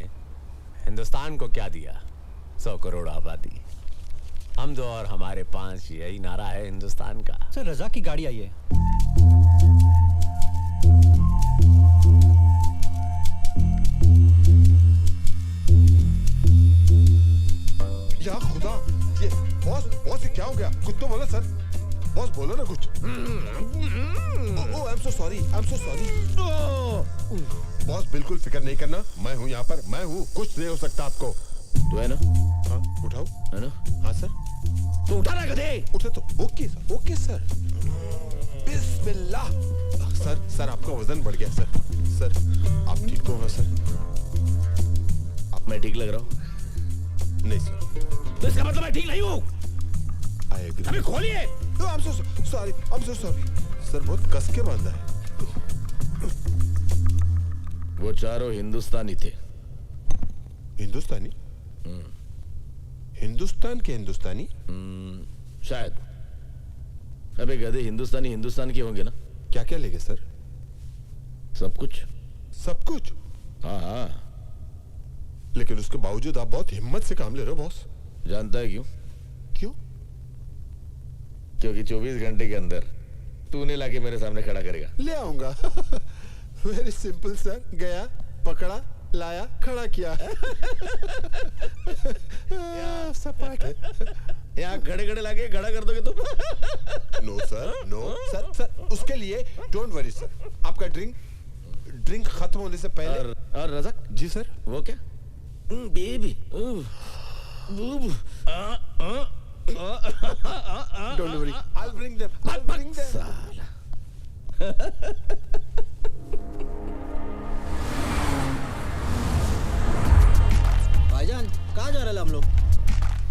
हिंदुस्तान को क्या दिया? 100 करोड़ आबादी। हम दो और हमारे 5, यही नारा है हिंदुस्तान का। सर रजा की गाड़ी आई है। या खुदा, ये बॉस बॉस ये क्या हो गया? कुछ तो बोलो सर। बॉस बोलो ना कुछ। Oh I am so sorry, I am so sorry. Boss बिल्कुल फिक्र नहीं करना, मैं हूँ यहाँ पर, मैं हूँ, कुछ नहीं हो सकता आपको। तू है ना? हाँ उठाओ। है ना? हाँ सर। तो उठा ना गधे। उठे तो ओके सर, ओके सर। बिस्मिल्लाह। सर सर आपका वजन बढ़ गया सर। सर आप ठीक हो सर? मैं ठीक लग रहा हूँ? नहीं सर। तो इसका मतलब मैं ठीक नहीं हूँ? I agree. अबे खोलिए। I am so sorry, I am so sorry. Sir बहुत कस के बांधा है। वो चारों हिंदुस्तानी थे। हिंदुस्तानी? हिंदुस्तान के हिंदुस्तानी? शायद। अबे गधे, हिंदुस्तानी हिंदुस्तान के होंगे ना? क्या क्या लेंगे सर? सब कुछ। सब कुछ? हाँ हाँ। लेकिन उसके बावजूद आप बहुत हिम्मत से काम ले रहे हो बॉस। जानता है क्यों? क्यों? क्योंकि 24 घंटे के अंदर तूने लाके मेरे सामने खड़ा करेगा। ले आऊंगा। Very simple sir. गया, पकड़ा, लाया, खड़ा किया। सपाट है। यहाँ खड़े खड़े लाके खड़ा कर दोगे तुम? No sir, no sir. Sir उसके लिए डोंट वरी सर। आपका ड्रिंक खत्म होने से पहले। और रज़क जी सर। वो क्या? Baby. Don't worry, I'll bring them. I'll bring them. साला। भाईजान कहाँ जा रहे हैं हम लोग?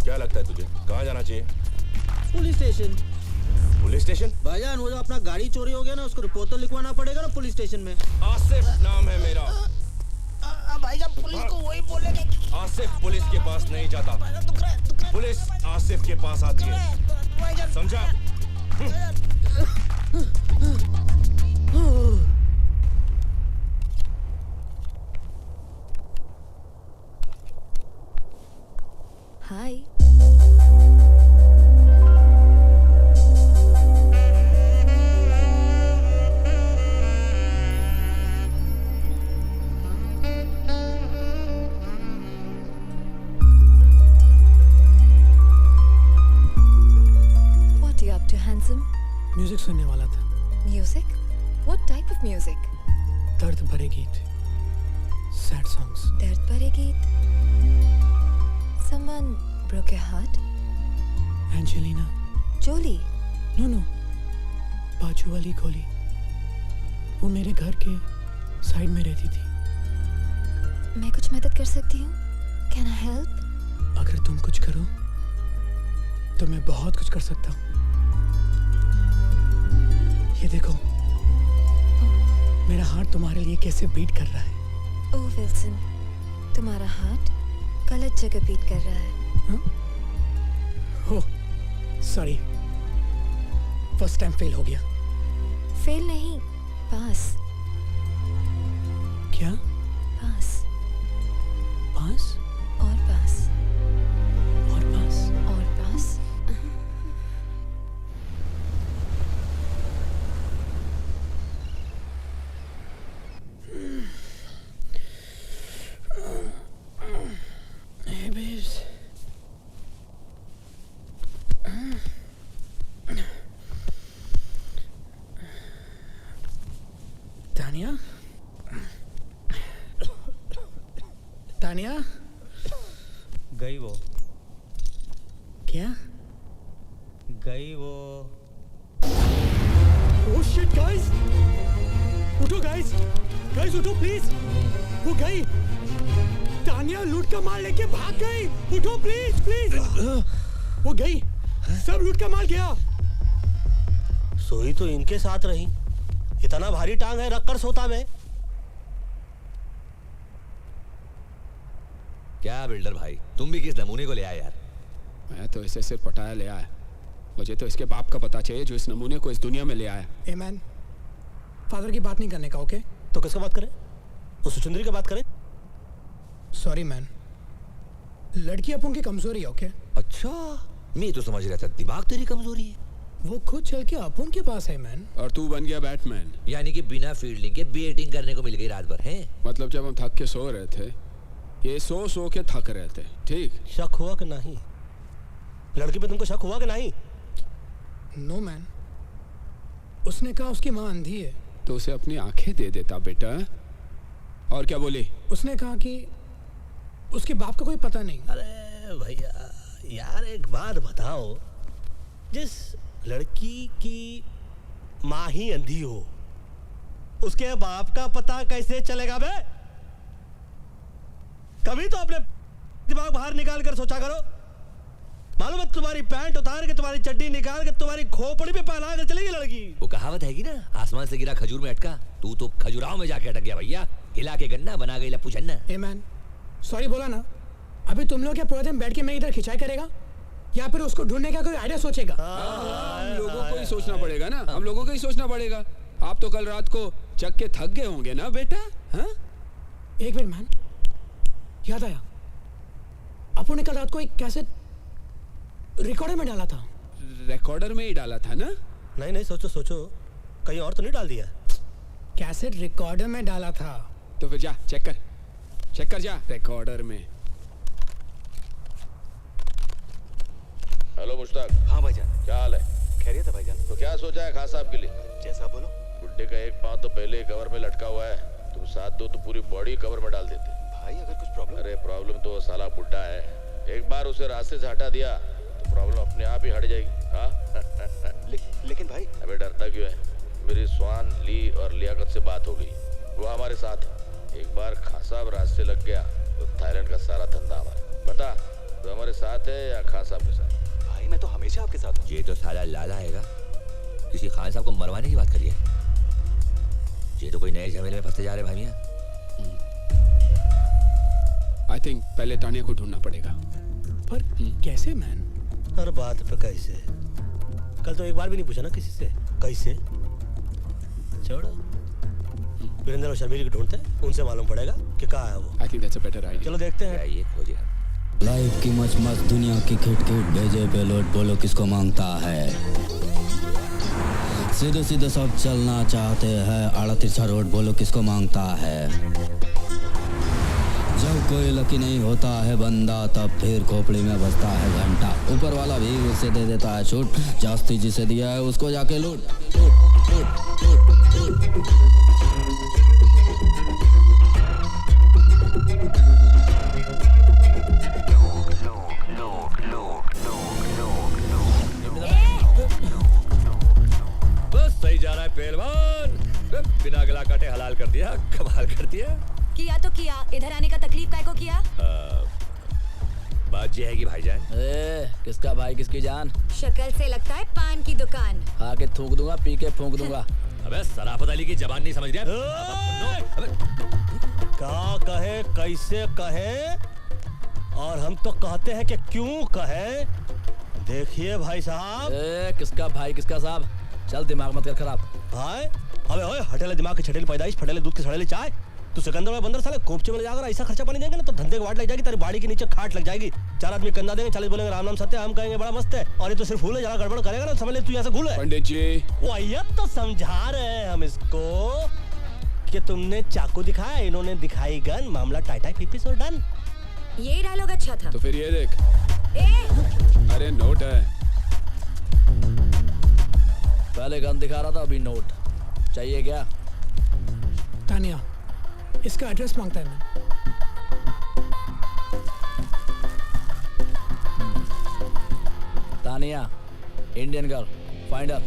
क्या लगता है तुझे, कहाँ जाना चाहिए? Police station. Police station? भाईजान वो जो अपना गाड़ी चोरी हो गया ना, उसको रिपोर्ट तो लिखवाना पड़ेगा ना पुलिस स्टेशन में। आसिफ नाम है मेरा। भाईजान पुलिस को वही बोलेगा कि आसिफ पुलिस के पास नहीं जाता, पुलिस आसिफ के पास आती है, समझा? हाय। म्यूजिक सुनने वाला था। Music? What type of music? दर्द भरे गीत, सैड सॉन्ग्स। दर्द भरे गीत? Someone broke your heart? Angelina Jolie? No, बाजू वाली गोली। वो मेरे घर के साइड में रहती थी। मैं कुछ मदद कर सकती हूँ? Can I help? अगर तुम कुछ करो तो मैं बहुत कुछ कर सकता हूँ। ये देखो, मेरा हार्ट तुम्हारे लिए कैसे बीट कर रहा है। ओह विल्सन, तुम्हारा हार्ट गलत जगह बीट कर रहा है। ओह, सॉरी, फर्स्ट टाइम फेल हो गया। फेल नहीं, पास। क्या? पास। पास? और पास। और पास? और पास। Hey babes. तानिया? तानिया? गई वो। क्या? गई वो। Oh shit guys! उठो guys! Guys उठो please! वो गई! तानिया लूट का माल लेके भाग गई। उठो प्लीज प्लीज। वो गई, सब लूट का माल गया। सोई तो इनके साथ रही, इतना भारी टांग है, रख कर सोता मैं। क्या बिल्डर भाई, तुम भी किस नमूने को ले आए यार? मैं तो इसे सिर्फ पटाया ले आया। मुझे तो इसके बाप का पता चाहिए जो इस नमूने को इस दुनिया में ले आया। ए मैन, फादर की बात नहीं करने का, ओके? तो किसका बात करें? उस सुचंद्री की बात करें? सॉरी मैन, लड़की अपन की कमजोरी है, ओके? अच्छा, मैं तो समझ रहा था दिमाग तेरी कमजोरी है। वो खुद चल के अपन के पास है मैन। और तू बन गया बैटमैन। यानी कि बिना फील्डिंग के बैटिंग करने को मिल गई रात भर, है? मतलब जब हम थक के सो रहे थे, ये सो के थक रहे थे, ठीक? शक हुआ कि नहीं? लड़की पे तुमको शक हुआ कि नहीं? नो मैन, उसने कहा उसकी माँ अंधी है। तो उसे अपनी आंखें दे देता बेटा। और क्या बोली? उसने कहा कि उसके बाप का कोई पता नहीं। अरे भैया यार, एक बात बताओ, जिस लड़की की माँ ही अंधी हो, उसके बाप का पता कैसे चलेगा बे? कभी तो अपने दिमाग बाहर निकाल कर सोचा करो। मालूम है, तुम्हारी पैंट उतार के, तुम्हारी चड्डी निकाल के, तुम्हारी खोपड़ी पे पहना कर चलेगी लड़की। वो कहावत है कि ना, आसमान से गिरा खजूर में अटका। तू तो खजुराहो में जाके अटक गया भैया, हिला के गन्ना बना गई लप्पू झन्ना। ए मैन, सॉरी बोला ना। अभी तुम लोग क्या पूरा दिन बैठ के मैं इधर खिंचाई करेगा, या फिर उसको ढूंढने का कोई आइडिया सोचेगा? हम लोगों को ही सोचना पड़ेगा ना, हम लोगों को ही सोचना पड़ेगा। आप तो कल रात को चक के थक गए होंगे ना बेटा? हाँ? एक मिनट मैन, याद आया, अपन ने कल रात को एक कैसेट रिकॉर्डर में डाला था। रिकॉर्डर में ही डाला था ना? नहीं, सोचो, कहीं और तो नहीं डाल दिया? कैसेट रिकॉर्डर में डाला था। तो फिर जा चेक कर जा रिकॉर्डर में। हेलो मुश्ताक। हाँ भाईजान। क्या हाल है? खैरियत है भाईजान। तो क्या सोचा है खान साहब के लिए? जैसा बोलो। बुड्ढे का एक पाँव तो पहले ही कवर में लटका हुआ है, तुम साथ दो तो पूरी बॉडी कवर में डाल देते। भाई अगर कुछ प्रॉब्लम? अरे प्रॉब्लम तो साला बुड्ढा है, एक बार उसे रास्ते से हटा दिया तो प्रॉब्लम अपने आप ही हट जाएगी। हाँ? लेकिन भाई। अबे डरता क्यों है? मेरी स्वान, ली और लियाकत से बात हो गई, वो हमारे साथ है। एक बार खान साहब रास्ते लग गया तो थाईलैंड का सारा धंधा हमारा। बता, तो हमारे साथ है या खान साहब के साथ? भाई मैं तो हमेशा आपके साथ हूँ। ये तो साला लाला आएगा, किसी खान साहब को मरवाने की बात करिए। ये तो कोई नए झमेले में फंसते जा रहे भाई मियां। आई थिंक पहले तानिया को ढूंढना पड़ेगा। पर कैसे मैन? हर बात पे कैसे? कल तो एक बार भी नहीं पूछा ना किसी से कैसे। छोड़ो, वीरेंद्र और शर्मिली को ढूंढते हैं, उनसे मालूम पड़ेगा कि कहाँ है वो। I think that's a better idea. चलो देखते हैं। ये खोजिए। लाइफ की मच मच दुनिया की खिट खिट भेजे पेलोड बोलो किसको मांगता है। सीधे सीधे सब चलना चाहते हैं, आड़ा तिरछा रोड बोलो किसको मांगता है। जब कोई लकी नहीं होता है बंदा, तब फिर खोपड़ी में बजता है घंटा। ऊपर वाला भी उसे दे देता है छूट, जास्ती जिसे दिया है उसको जाके लूट। बस सही जा रहा है पहलवान, बिना गला काटे हलाल कर दिया, कमाल कर दिया। किया तो किया, इधर आने का तकलीफ काय को किया? बात ये है कि भाईजान। किसका भाई किसकी जान? शक्ल से लगता है पान की दुकान। आके थूक दूंगा, पी के फूंक दूंगा। अबे सराफत अली की जबान नहीं समझ रहा? क्या कहे, कैसे कहे, और हम तो कहते हैं कि क्यों कहे। देखिए भाई साहब। किसका भाई किसका साहब? चल दिमाग मत कर खराब। भाई अबे ओए, हटेले दिमाग की छटेली पैदाइश, फटेले दूध की सड़ेली चाय। तू सिकंदर में बंदर साले कोपचे में जाकर ऐसा खर्चा पानी देंगे ना तो धंधे की वाट लग जाएगी, तेरी बाड़ी के नीचे खाट लग जाएगी। 4 आदमी कंधा देंगे, 40 बोलेंगे राम नाम सत्य, हम कहेंगे बड़ा मस्त है, और ये तो सिर्फ फूल है, जरा गड़बड़ करेगा ना समझ ले तू यहाँ से भूल है। पंडित जी वही तो समझा रहे हैं हम इसको कि तुमने चाकू दिखाया, इन्होंने दिखाई गन, मामला टाटा पिपिस और डन। ये डायलॉग अच्छा था। तो फिर ये देख। अरे नोट है। पहले गन दिखा रहा था, अभी नोट चाहिए क्या? तानिया, इसका एड्रेस मांगता है मैं। Tania, Indian girl, find her.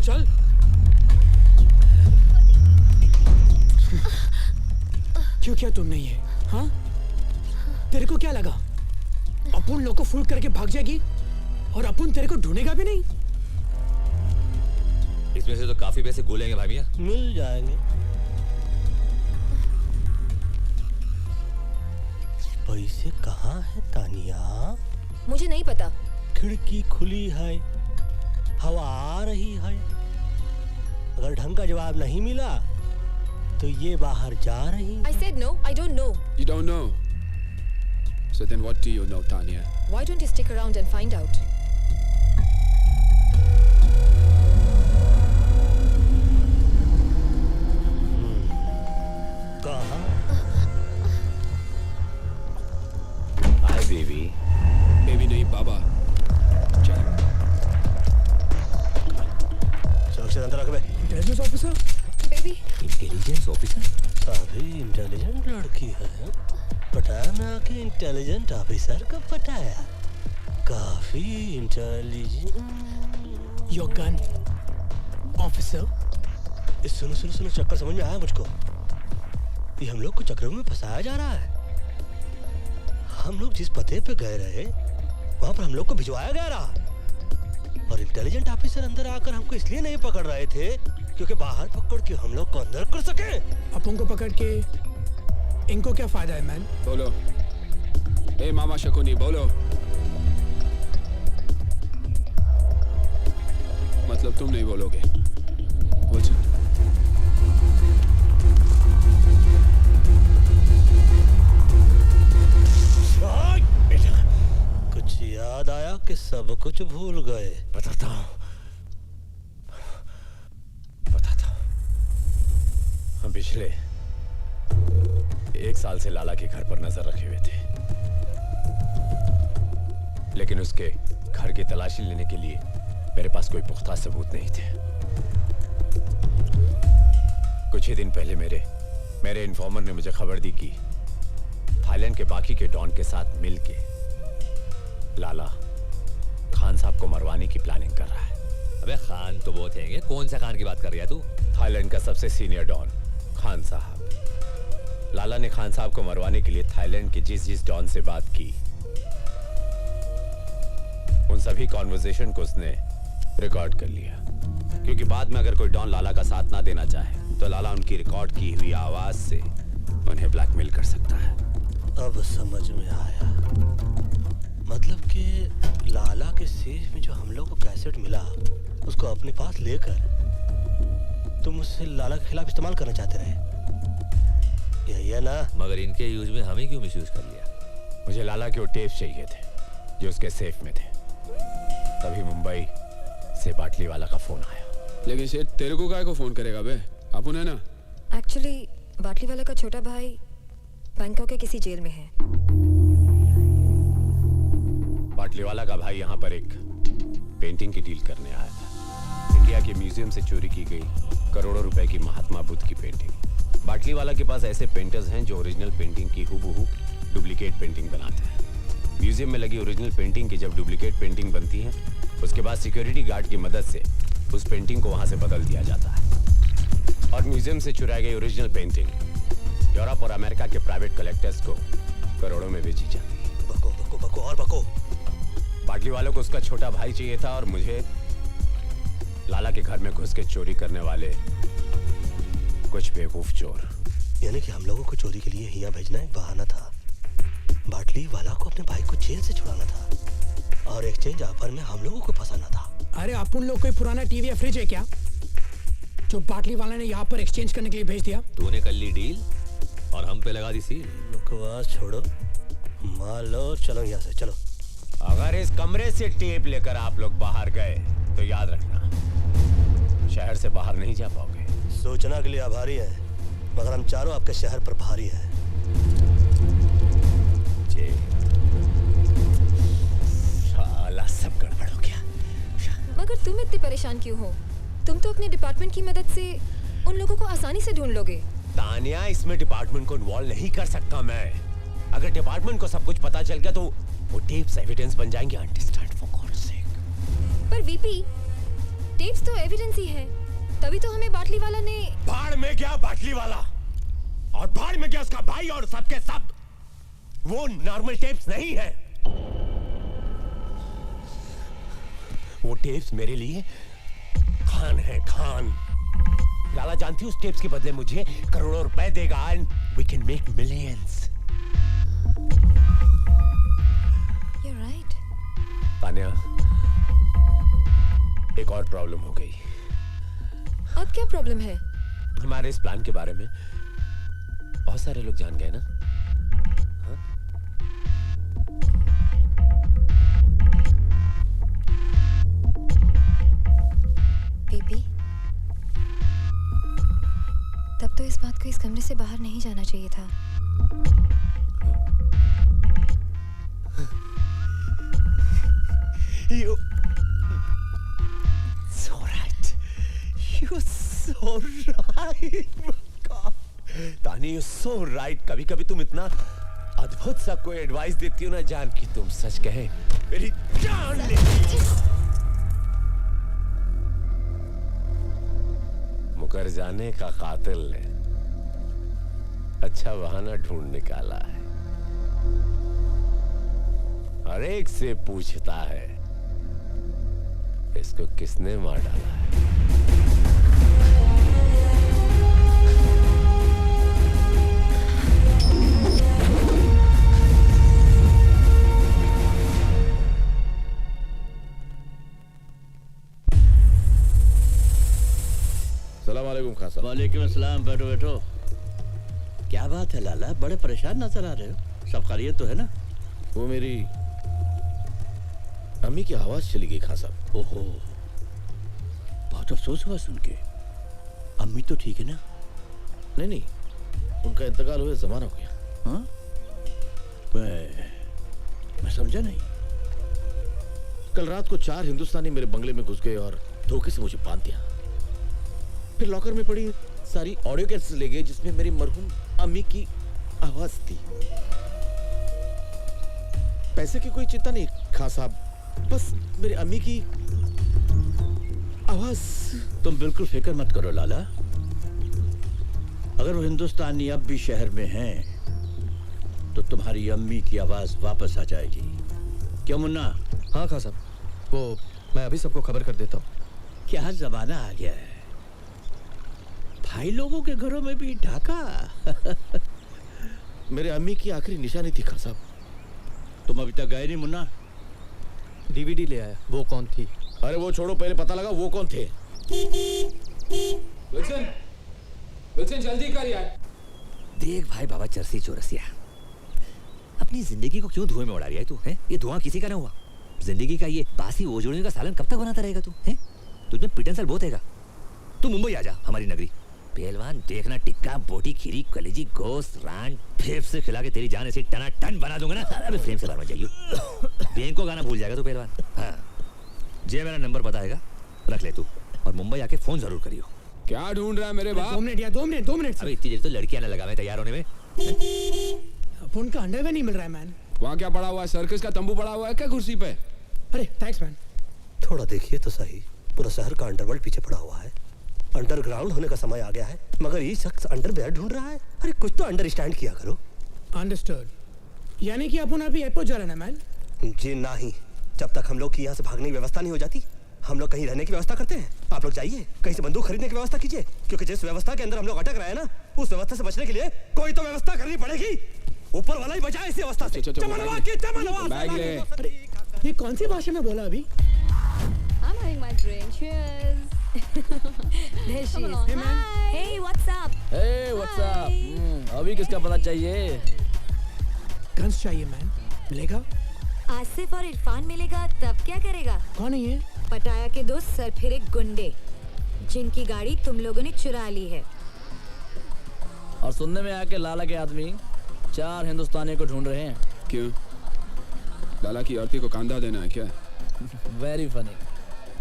चल। क्यों किया तुमने ये? हाँ? तेरे को क्या लगा अपन लोग को फूल करके भाग जाएगी और अपन तेरे को ढूंढेगा भी नहीं? इसमें से तो काफी पैसे गोलेंगे भाई मियां। मिल जाएंगे। पैसे कहाँ है तानिया? मुझे नहीं पता। खिड़की खुली है, हवा आ रही है, अगर ढंग का जवाब नहीं मिला तो ये बाहर जा रही। I said no, I don't know. You don't know. So then what do you know, Tanya? Why don't you stick around and find out? कहाँ? Hi baby. बेबी नहीं बाबा। चल। सुरक्षित अंदर रख बे। Intelligence officer. Baby. Intelligence officer? काफी intelligent लड़की है। पटाया मैं आके इंटेलिजेंट ऑफिसर को पटाया। काफी इंटेलिजेंट। Your gun officer. सुनो सुनो सुनो, चक्कर समझ में आया मुझको। ये हम लोग को चक्कर में फंसाया जा रहा है। हम लोग जिस पते पे गए रहे वहां पर हम लोग को भिजवाया गया रहा, और इंटेलिजेंट ऑफिसर अंदर आकर हमको इसलिए नहीं पकड़ रहे थे क्योंकि बाहर पकड़ के हम लोग को अंदर कर सके। अपन को पकड़ के इनको क्या फायदा है मैन? बोलो। ए मामा शकुनी बोलो। मतलब तुम नहीं बोलोगे? बोल। कुछ याद आया कि सब कुछ भूल गए? बताता हूँ। हम पिछले 1 साल से लाला के घर पर नजर रखे हुए थे, लेकिन उसके घर की तलाशी लेने के लिए मेरे पास कोई पुख्ता सबूत नहीं थे। कुछ ही दिन पहले मेरे इन्फॉर्मर ने मुझे खबर दी कि थाईलैंड के बाकी के डॉन के साथ मिलके लाला खान साहब को मरवाने की प्लानिंग कर रहा है। अबे खान तो बहुत हैं, कौन सा खान की बात कर रही है तू? थाईलैंड का सबसे सीनियर डॉन खान साहब। लाला ने खान साहब को मरवाने के लिए थाईलैंड के जिस डॉन से बात की, उन सभी कॉन्वर्सेशन को उसने रिकॉर्ड कर लिया, क्योंकि बाद में अगर कोई डॉन लाला का साथ ना देना चाहे तो लाला उनकी रिकॉर्ड की हुई आवाज से उन्हें ब्लैकमेल कर सकता है। अब समझ में आया। मतलब कि लाला के सेफ में जो हम लोग को कैसेट मिला, उसको अपने पास लेकर तुम उससे लाला के खिलाफ इस्तेमाल करना चाहते रहे, यही है ना? मगर इनके यूज में हमें क्यों मिसयूज कर लिया? मुझे लाला के वो टेप चाहिए थे जो उसके सेफ में थे। तभी मुंबई से बाटली वाला का फोन आया। लेकिन शेर तेरे को काय को फोन करेगा बे? आप उन्हें ना। एक्चुअली बाटली वाला का छोटा भाई बैंकॉक के किसी जेल में है। बाटली वाला का भाई यहाँ पर एक पेंटिंग की डील करने आया था। इंडिया के म्यूजियम से चोरी की गई करोड़ों रुपए की महात्मा बुद्ध की पेंटिंग। बाटली वाला के पास ऐसे पेंटर्स हैं जो ओरिजिनल पेंटिंग की हूबहू डुप्लीकेट पेंटिंग बनाते हैं। म्यूजियम में लगी ओरिजिनल पेंटिंग की जब डुप्लीकेट पेंटिंग बनती है, उसके बाद सिक्योरिटी गार्ड की मदद से उस पेंटिंग को वहां से बदल दिया जाता है और म्यूजियम से चुराई गई ओरिजिनल पेंटिंग यूरोप और अमेरिका के प्राइवेट कलेक्टर्स को करोड़ों में बेची जाती है। बको बको बको और बको। बाटली वालों को उसका छोटा भाई चाहिए था और मुझे लाला के घर में घुस के चोरी करने वाले कुछ बेवकूफ चोर। यानी कि हम लोगों को चोरी के लिए यहाँ भेजना एक बहाना था। बाटली वाला को अपने भाई को जेल से छुड़ाना था और एक्सचेंज ऑफर में हम लोगों को फंसाना था। अरे अपन लोग कोई पुराना टीवी या फ्रिज है क्या जो बाटली वाला ने यहाँ पर एक्सचेंज करने के लिए भेज दिया? तूने कर ली डील और हम पे लगा दी सील। बकवास छोड़ो, मान लो, चलो यहाँ से चलो। अगर इस कमरे से टेप लेकर आप लोग बाहर गए तो याद रखना, शहर से बाहर नहीं जा पाओगे। सूचना के लिए आभारी हैं, मगर हम चारों आपके शहर पर भारी हैं। साला सब गड़बड़ हो गया। मगर तुम इतने परेशान क्यों हो? तुम तो अपने डिपार्टमेंट की मदद से उन लोगों को आसानी से ढूंढ लोगे। तानिया, इसमें डिपार्टमेंट को इन्वॉल्व नहीं कर सकता मैं। अगर डिपार्टमेंट को सब कुछ पता चल गया तो वो टेप्स एविडेंस बन जाएंगे। अंडरस्टैंड फॉर गॉड्स सेक। पर वीपी, टेप्स तो एविडेंस ही है, तभी तो हमें बाटली वाला ने। भाड़ में गया बाटली वाला और भाड़ में गया उसका भाई और सबके सब। वो नॉर्मल टेप्स नहीं है, वो टेप्स मेरे लिए खान है, खान। लाला जानती उस टेप्स के बदले मुझे करोड़ों रुपए देगा and we can make millions. You're right. Tania, एक और प्रॉब्लम हो गई। अब क्या प्रॉब्लम है? हमारे इस प्लान के बारे में बहुत सारे लोग जान गए ना। बेबी, तब तो इस बात को इस कमरे से बाहर नहीं जाना चाहिए था। You so right. You're so right. तानी, you're so right. कभी-कभी तुम इतना अद्भुत सा कोई एडवाइस देती हो ना जान कि तुम सच कहे मेरी जान लेती। मुकर जाने का कातिल ने अच्छा बहाना ढूंढ निकाला है। हर एक से पूछता है इसको किसने मार डाला है। सलाम वालेकुम खान साहब। वालेकुम अस्सलाम। बैठो बैठो। क्या बात है लाला, बड़े परेशान नजर आ रहे हो? सब खैरियत तो है ना? वो मेरी अम्मी की आवाज चली गई खान साहब। ओहो, बहुत अफसोस हुआ सुन के। अम्मी तो ठीक है ना? नहीं नहीं, उनका इंतकाल हुए जमाना हो गया। हाँ? मैं समझा नहीं। कल रात को 4 हिंदुस्तानी मेरे बंगले में घुस गए और धोखे से मुझे बांध दिया। फिर लॉकर में पड़ी सारी ऑडियो कैसेट्स ले गए जिसमें मेरी मरहूम अम्मी की आवाज थी। पैसे की कोई चिंता नहीं खान साहब, बस मेरी अम्मी की आवाज। तुम बिल्कुल फिक्र मत करो लाला, अगर वो हिंदुस्तानी अब भी शहर में हैं तो तुम्हारी अम्मी की आवाज वापस आ जाएगी। क्यों मुन्ना? हाँ खान साहब, वो मैं अभी सबको खबर कर देता हूँ। क्या जमाना आ गया है, भाई लोगों के घरों में भी ढाका। मेरे अम्मी की आखिरी निशानी थी खान साहब। तुम अभी तक गए नहीं मुन्ना? डीवीडी ले आया, वो कौन थी? अरे वो छोड़ो, पहले पता लगा वो कौन थे। विल्सन, विल्सन जल्दी कर यार। देख भाई बाबा चरसी चौरसिया, अपनी जिंदगी को क्यों धुएं में उड़ा रहा है तू? हैं? ये धुआं किसी का ना हुआ। जिंदगी का ये बासी ओजोड़ियों का सालन कब तक बनाता रहेगा तू? हैं? तुझमें पिटन साल बहुत हैगा। तू मुंबई आ जा, हमारी नगरी। पहलवान देखना, टिक्का बोटी खीरी कलेजी गोश्त रान फेफ से खिला के तेरी जान ऐसी टना टन बना दूंगा ना, अरे फ्रेम से बाहर मत जाइयो। बैंक को गाना भूल जाएगा तू पहलवान। हाँ, जे मेरा नंबर पता हैगा, रख ले तू, और मुंबई आके फोन जरूर करियो। क्या ढूंढ रहा है मेरे बाप? 2 मिनट या 2 मिनट 2 मिनट। अबे इतनी देर तो लड़कियां ना लगावे तैयार होने में। फोन का अंडरवेयर नहीं मिल रहा है मैन। वहाँ क्या पड़ा हुआ है? सर्कस का तंबू पड़ा हुआ है क्या कुर्सी पे? अरे थैंक्स मैन। थोड़ा देखिए तो सही, पूरा शहर का अंडरवर्ल्ड पीछे पड़ा हुआ है। अंडरग्राउंड होने का समय आ गया है, मगर ये शख्स अंडरवेयर ढूंढ रहा है। अरे कुछ तो अंडरस्टैंड किया करो। अंडरस्टूड, यानी कि अपन अभी एयरपोर्ट जा रहे हैं ना मैन? जी नहीं, जब तक हम लोग की यहाँ से भागने की व्यवस्था नहीं हो जाती, हम लोग कहीं रहने की व्यवस्था करते हैं। आप लोग जाइए, कहीं से बंदूक खरीदने की व्यवस्था कीजिए, क्योंकि जिस व्यवस्था के अंदर हम लोग अटक रहे हैं ना, उस व्यवस्था से बचने के लिए कोई तो व्यवस्था करनी पड़ेगी। ऊपर वाला ही बचाए इसी अवस्था से। चमनवा के चमनवा। बैग ले। अरे ये कौन सी भाषा में बोला अभी? I'm having my drink. Cheers. There she is. Hey man. Hey, what's up? Hey, what's up? अभी किसका पता चाहिए? गन्स चाहिए मैन। मिलेगा? आसिफ और इरफान मिलेगा तब क्या करेगा? कौन है ये? पटाया के 2 सरफिरे गुंडे, जिनकी गाड़ी तुम लोगों ने चुरा ली है। और सुनने में आया कि लाला के आदमी 4 हिंदुस्तानियों को ढूंढ रहे हैं। क्यों? लाला की औरती को कांधा देना है क्या? Very funny.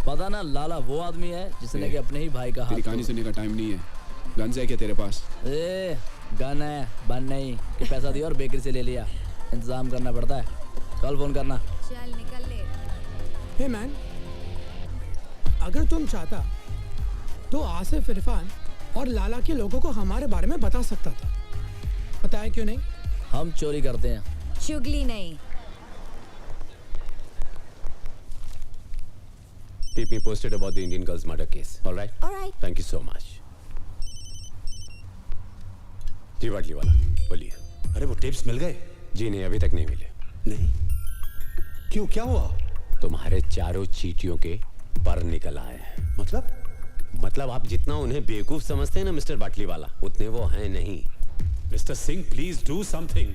पता ना लाला वो आदमी है जिसने कि अपने ही भाई का हाथ। तेरी कहानी सुनने का टाइम नहीं है। गन है क्या तेरे पास? गन है, बन नहीं कि पैसा दिया और बेकरी से ले लिया। इंतजाम करना पड़ता है, कल फोन करना। चल निकल ले। हे मैन, अगर तुम चाहता तो आसिफ, इरफान और लाला के लोगों को हमारे बारे में बता सकता था। पता है क्यों नहीं? हम चोरी करते हैं, चुगली नहीं। Keep me posted about the Indian girl's murder case. All right? All right. Thank you so much. जी वाटली वाला बोलिए। अरे वो टिप्स मिल गए? जी नहीं, अभी तक नहीं मिले। नहीं? क्यों, क्या हुआ? तुम्हारे चारों चीटियों के पर निकल आए हैं। मतलब आप जितना उन्हें बेवकूफ समझते हैं ना मिस्टर बाटली वाला, उतने वो हैं नहीं। Mister Singh please do something.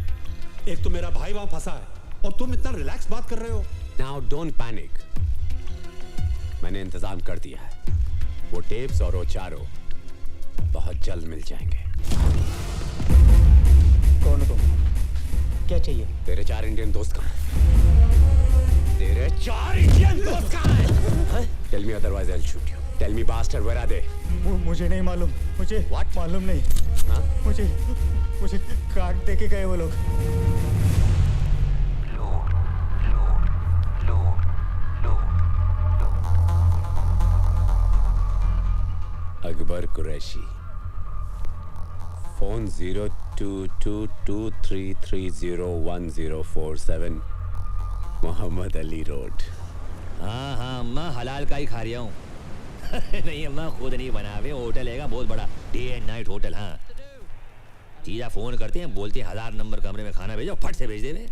एक तो मेरा भाई वहां फंसा है और तुम इतना रिलैक्स बात कर रहे हो। नाउ डोंट पैनिक, मैंने इंतजाम कर दिया है। वो टेप्स और वो चारों बहुत जल्द मिल जाएंगे। कौन हो तुम? क्या चाहिए? तेरे 4 इंडियन दोस्त कहाँ हैं? तेरे 4 इंडियन दोस्त कहाँ हैं? Tell me otherwise I'll shoot you. Tell me bastard, where are they? मुझे नहीं मालूम, मुझे What? मालूम नहीं। हाँ? मुझे काट दे के गए वो लोग। Akbar Qureshi, phone 0222330147, Mohammed Ali road. हाँ हाँ अम्मा, हलाल का ही खा रहा हूँ। नहीं अम्मा, खुद नहीं बनावे, होटल हैगा बहुत बड़ा, डे एंड नाइट होटल। हाँ, जीजा फोन करते हैं, बोलते हैं 1000 नंबर कमरे में खाना भेजो, फट से भेज देवे।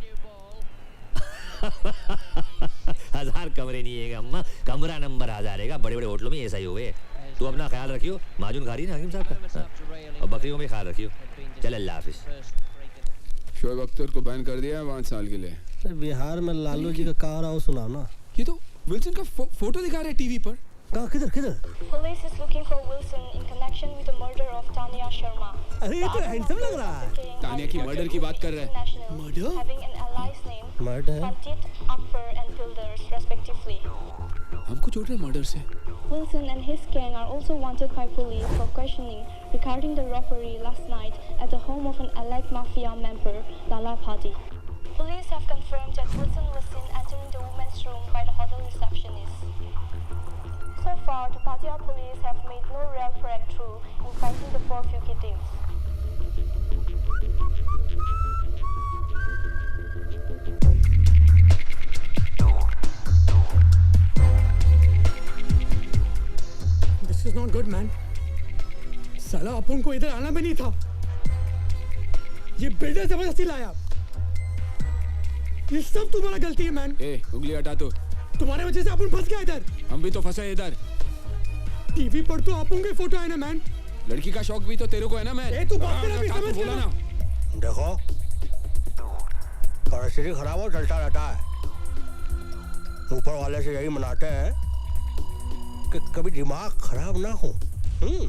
1000 कमरे नहीं है अम्मा, कमरा नंबर 1000 है। बड़े बड़े होटलों में ऐसा ही हुए। तू अपना ख्याल रखियो, माजून खा रही ना हकीम साहब का, और बकरियों में ख्याल रखियो। चल अल्लाह हाफिज। शोएब अख्तर को बैन कर दिया है 5 साल के लिए। बिहार में लालू जी का कहा रहा हो सुनाओ ना। ये तो विल्सन का फोटो दिखा रहे टीवी पर। कहाँ किधर किधर? Police is looking for Wilson in connection with the murder of Tanya Sharma. अरे ये तो हैंडसम लग रहा है। तानिया की मर्डर की बात कर रहे हैं। Murder? Having an allies name Murder? Pantit, Akbar and Pilders respectively. हमको जोड़ रहे मर्डर से। Wilson and his gang are also wanted by police for questioning regarding the robbery last night at the home of an allied mafia member, Lala Padi. Police have confirmed that Wilson was seen entering the women's room by the hotel receptionist. So far, the Pattaya police have made no real breakthrough in finding the four fugitives. This is not good, man. साला अपन को इधर आना भी नहीं था। ये builder जबरदस्ती लाया। ये सब तुम्हारा गलती है, मैन। ए, उंगली हटा तो। तुम्हारे वजह से अपन फंस गया इधर। हम भी तो फंसे इधर। टीवी पर तो अपन के फोटो है ना, मैन। लड़की का शौक भी तो तेरे को है ना, मैन। ए, तू बात कर अभी, समझ बोला ना। देखो, परिस्थिति खराब हो चलता रहता है। ऊपर वाले से यही मनाते हैं कि कभी दिमाग खराब ना हो।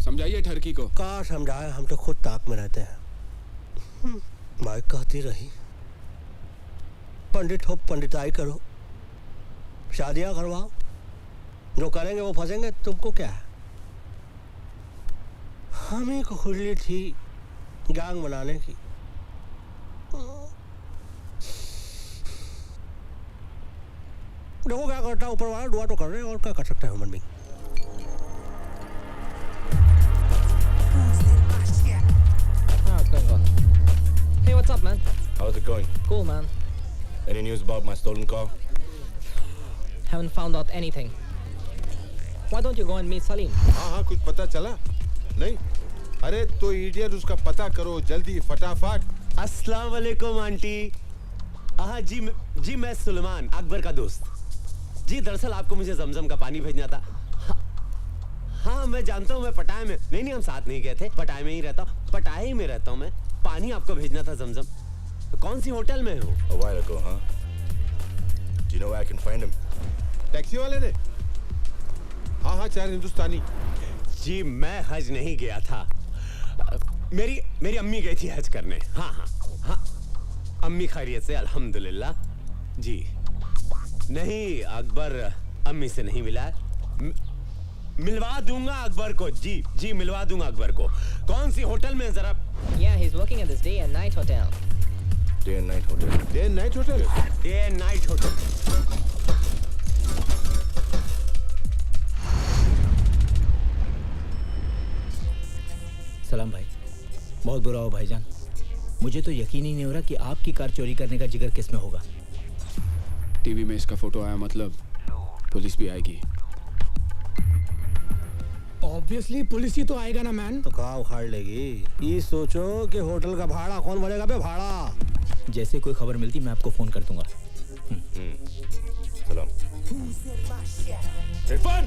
समझाइए ठरकी को। कहाँ समझाए, हम तो खुद ताक में रहते हैं। माइक कहती रही, पंडित हो पंडिताई करो, शादियां करवाओ, जो करेंगे वो फंसेंगे, तुमको क्या है? हम ही को खुजली थी गैंग बनाने की। देखो क्या करता है ऊपर वाला, दुआ तो कर रहे हैं, और क्या कर सकते हैं human being. Hey, what's up, man? How's it going? Cool, man. Any news about my stolen car? Haven't found out anything. Why don't you go and meet Salim? हाँ कुछ पता चला? नहीं? अरे तो इडियट उसका पता करो जल्दी फटाफट। अस्सलाम वालेकुम आंटी। हाँ जी मैं सुलेमान अकबर का दोस्त। जी दरअसल आपको मुझे जमजम का पानी भेजना था। हाँ मैं जानता हूँ, मैं पटाया में नहीं हम साथ नहीं गए थे, पटाया में ही रहता हूँ, पटाया ही में रहता हूँ मैं। पानी आपको भेजना था जमजम। कौन सी होटल में हो? A while ago, huh? Do you know where I can find him? Taxi वाले ने? हाँ 4 हिंदुस्तानी। जी मैं हज नहीं गया था, मेरी अम्मी गई थी हज करने। हाँ अम्मी खैरियत से अल्हम्दुलिल्लाह। जी नहीं अकबर अम्मी से नहीं मिला है, मिलवा दूंगा अकबर को। जी मिलवा दूंगा अकबर को। कौन सी होटल में जरा? Yeah, he's working at this day and night hotel. Day and night hotel. Day and night hotel. Day and night hotel. सलाम भाई, बहुत बुरा हो भाईजान। मुझे तो यकीन ही नहीं हो रहा कि आपकी कार चोरी करने का जिगर किस में होगा। टीवी में इसका फोटो आया मतलब पुलिस भी आएगी। ऑब्वियसली पुलिस ही तो आएगा ना, मैन। तो कहाँ उखाड़ लेगी? ये सोचो कि होटल का भाड़ा कौन भरेगा बे? भाड़ा जैसे कोई खबर मिलती मैं आपको फोन कर दूंगा। सलाम। इरफान!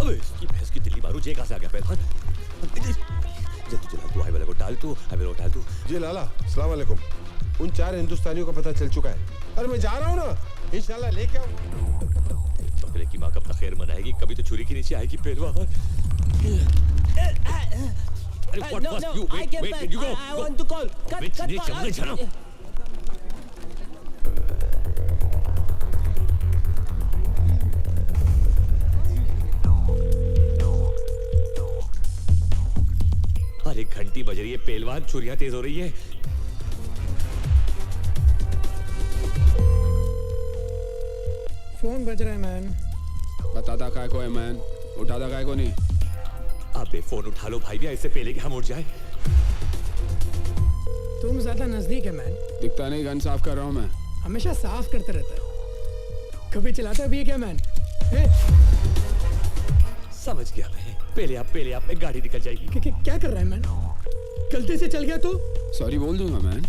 अबे इसकी भैंस की दिल्ली मारू, जे कहाँ से आ गया पहलवान? जल्दी चला तू, हाईवे को डाल तू। जी लाला, अस्सलाम वालेकुम। उन 4 हिंदुस्तानियों का पता चल चुका है। अरे मैं जा रहा हूँ ना, इंशाल्लाह लेके आऊँ। बकरे की माँ कब तक खैर मनाएगी, कभी तो छुरी के नीचे आएगी पहलवान। No, I get back. I want to call. Cut. अरे घंटी बज रही है पहलवान, छुरियां तेज हो रही है। फोन बज रहा है, मैन। बताता काय को है मैन, उठाता काय को नहीं। अबे फोन उठा लो भाई, भी ऐसे पहले कि हम उठ जाए। तुम ज्यादा नजदीक है, मैन। दिखता नहीं, गन साफ कर रहा हूँ मैं। हमेशा साफ करते रहता है, कभी चलाता भी है क्या, मैन? समझ गया मैं। पहले आप एक गाड़ी निकल जाएगी। क्या कर रहा है, मैन? गलती से चल गया तो सॉरी बोल दूंगा मैन।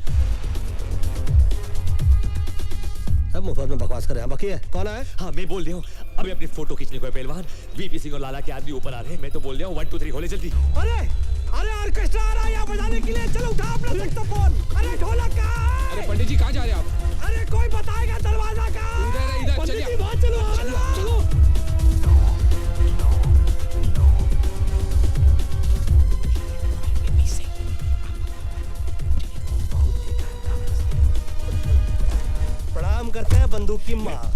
अब मुफ्त में बकवास कर रहे हैं। बाकी है कौन है? हाँ मैं बोल रहा हूँ, अभी अपनी फोटो खींचने को है पहलवान। वीपी सिंह और लाला के आदमी ऊपर आ रहे हैं, मैं तो बोल रहा हूँ 1 2 3 होले जल्दी। अरे अरे ऑर्केस्ट्रा आ रहा है यहाँ बजाने के लिए, चलो उठा अपना सैक्सोफोन। अरे ढोलक कहाँ है? अरे पंडित जी कहाँ जा रहे हैं आप? अरे कोई बताएगा दरवाजा कहाँ है? इधर है, इधर, पंडित चलिए। जी वहाँ चलो, चलो। प्रणाम करते हैं बंदूक की माँ।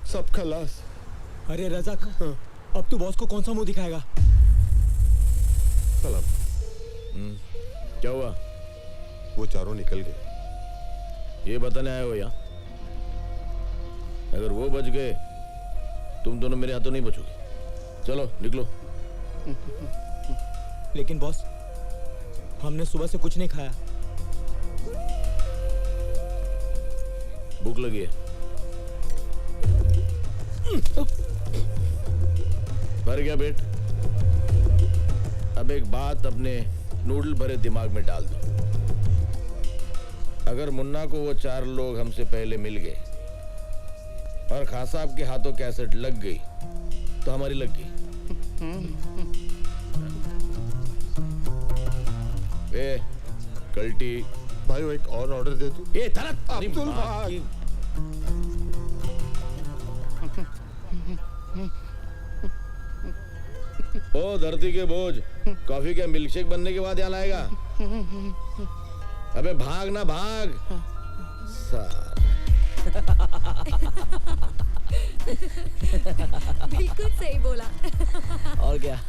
सब खलास। अरे रज़ाक, अब तू बॉस को कौन सा मुंह दिखाएगा? सलाम। क्या हुआ? वो चारों निकल गए। ये बताने आए हो यहाँ? अगर वो बच गए, तुम दोनों मेरे हाथों नहीं बचोगे। चलो निकलो। लेकिन बॉस, हमने सुबह से कुछ नहीं खाया। भूख लगी है। भर गया पेट। अब एक बात अपने नूडल भरे दिमाग में डाल दो। अगर मुन्ना को वो चार लोग हमसे पहले मिल गए और खान साहब के हाथों कैसेट लग गई तो हमारी लग गई। ए कल्टी भाई वो एक और ऑर्डर दे दो। ए तरत अब्दुल भाई। ओ धरती के बोझ, कॉफी के मिल्कशेक बनने के बाद यहाँ लाएगा। अबे भाग ना भाग। बिल्कुल सही बोला। और क्या?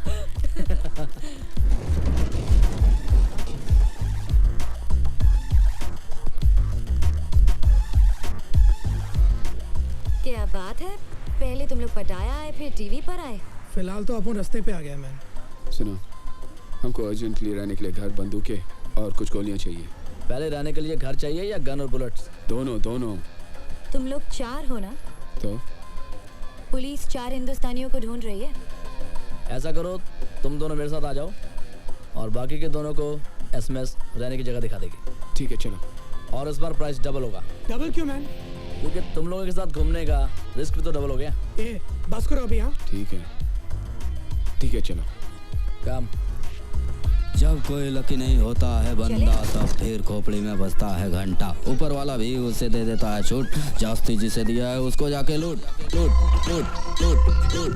क्या बात है, पहले तुम लोग पटाया आए फिर टीवी पर आए। फिलहाल तो अपन रास्ते पे आ गया मैन। सुनो, हमको अर्जेंटली रहने के लिए घर, बंदूकें और कुछ गोलियां चाहिए। पहले रहने के लिए घर चाहिए या गन और बुलेट्स? दोनों दोनों। तुम लोग 4 हो ना? तो पुलिस 4 हिंदुस्तानियों को ढूंढ रही है। ऐसा करो, तुम दोनों मेरे साथ आ जाओ और बाकी के दोनों को एसएमएस रहने की जगह दिखा देगी। ठीक है चलो। और इस बार प्राइस डबल होगा। डबल क्यों मैन? क्योंकि तुम लोगों के साथ घूमने का रिस्क भी तो डबल हो गया। ए, बस करो अभी। हाँ ठीक है चलो। काम। जब कोई लकी नहीं होता है बंदा तब फिर खोपड़ी में बजता है घंटा। ऊपर वाला भी उसे दे देता है छूट, जास्ती जिसे दिया है उसको जाके लूट लूट लूट लूट लूट।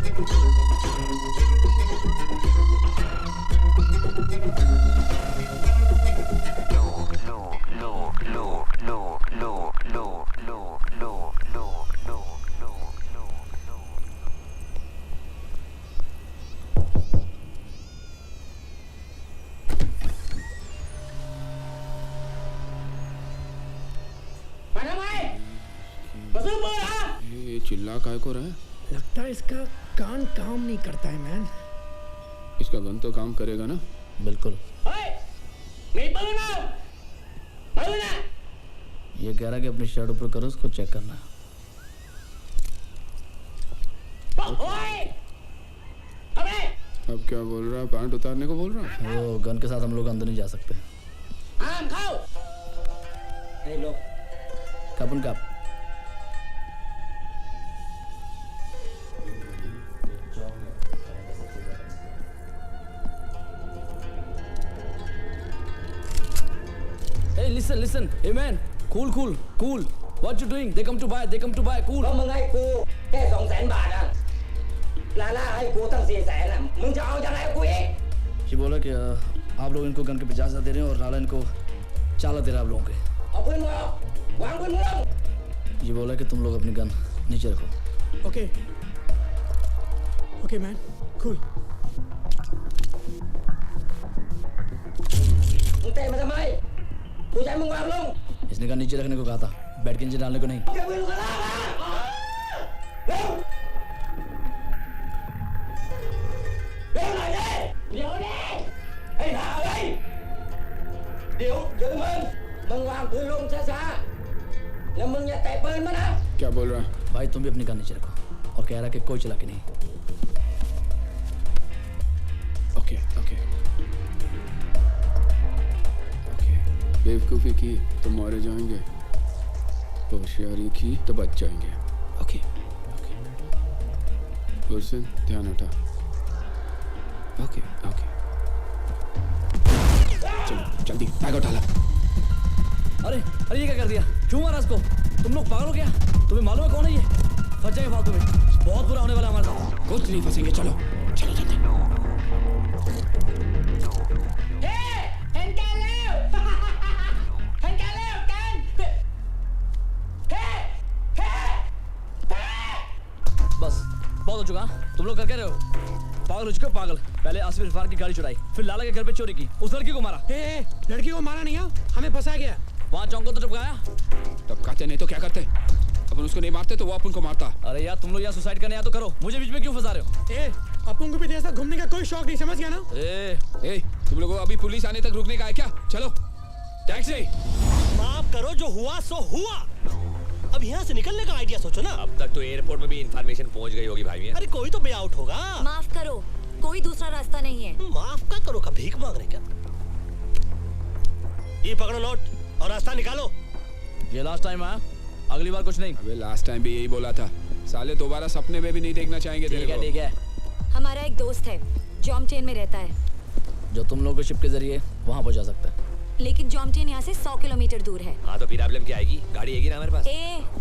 ये चिल्ला काय को रहा है? लगता है इसका कान काम नहीं करता है मैन। इसका गन तो काम करेगा ना? बिल्कुल। नहीं बोलना, बोलना। ये कह रहा है कि अपनी शर्ट ऊपर करो, उसको चेक करना है। अब क्या बोल रहा है? पैंट उतारने को बोल रहा है? वो गन के साथ हम लोग अंदर नहीं जा सकते। आम खाओ। लो कपन cup. Hey, listen. Hey man, cool. What you doing? They come to buy. Cool. ก็มึงให้กูแค่200,000 บาทอ่ะลาล่าให้กูตั้ง400,000อ่ะมึงจะเอายังไงกูอีก ये बोला कि आप लोग इनको गन के 50,000 दे रहे हैं और लाला इनको 40 दे रहा है आप लोगों के। เอาปืนมึงออกวางปืนมึงลง ये बोला कि तुम लोग अपनी गन नीचे रखो। Okay man, cool. มึงเตะมาทำไมกูจะให้มึงวางลง इसने गन नीचे रखने को कहा था, बैठ के नीचे डालने को नहीं। แกปืนมึงลากมาเร็วเร็วหน่อยดิเดี๋ยวดิไอ้ห่าเอ้ยเดี๋ยวมึงวางปืนลงช้าๆแล้วมึงอย่าเตะปืนมานะ क्या बोल रहा है? भाई तुम भी अपनी गन नीचे रखो और कह रहा है कि कोई चला के नहीं। ओके बेवकूफ़ी की तो मारे जाएंगे, होशियारी की तो बच जाएंगे। ओके गुलशन ध्यान हटा। ओके चलो जल्दी बैग उठा ला। अरे ये क्या कर दिया? क्यों मारा इसको? तुम लोग पागल हो क्या? तुम्हें मालूम है कौन है ये? फंस जाएंगे फालतू में, बहुत बुरा होने वाला हमारे साथ। कुछ नहीं फंसेंगे, चलो जल्दी। बस बहुत हो चुका। तुम लोग कर क्या रहे हो? पागल हो चुके हो पागल। पहले आसिफ इरफान की गाड़ी चुराई, फिर लाला के घर पे चोरी की, उस लड़की को मारा। लड़की को मारा नहीं है, हमें फंसाया गया। वहाँ चौंको तो टपकाया। टपकाते नहीं तो क्या करते? अपन उसको नहीं मारते तो वो अपन को मारता। अरे यार तुम लोग यहाँ सुसाइड करने आया तो करो, मुझे बीच में क्यों फंसा रहे हो? अपन को भी ऐसा घूमने का कोई शौक नहीं, समझ गया ना? तुम लोगों को अभी पुलिस आने तक रुकने का है क्या? चलो टैक्सी। माफ करो, जो हुआ सो हुआ। अब यहाँ से निकलने का आइडिया सोचो ना। अब तक तो एयरपोर्ट में भी इंफॉर्मेशन पहुंच गई होगी भाई। अरे कोई तो वे आउट होगा। माफ करो, कोई दूसरा रास्ता नहीं है। माफ का करो का भीख मांगने का। ये पकड़ो नोट और रास्ता निकालो। ये लास्ट टाइम है, अगली बार कुछ नहीं। अबे लास्ट टाइम भी यही बोला था, साले दोबारा सपने में भी नहीं देखना चाहेंगे तेरे को। ठीक है। हमारा एक दोस्त है, जॉमटेन में रहता है, जो तुम लोग को शिप के जरिए वहाँ पहुँचा सकता है। लेकिन जॉमटेन यहाँ से 100 किलोमीटर दूर है। हाँ तो फिर प्रॉब्लम क्या आएगी? गाड़ी आएगी ना हमारे पास।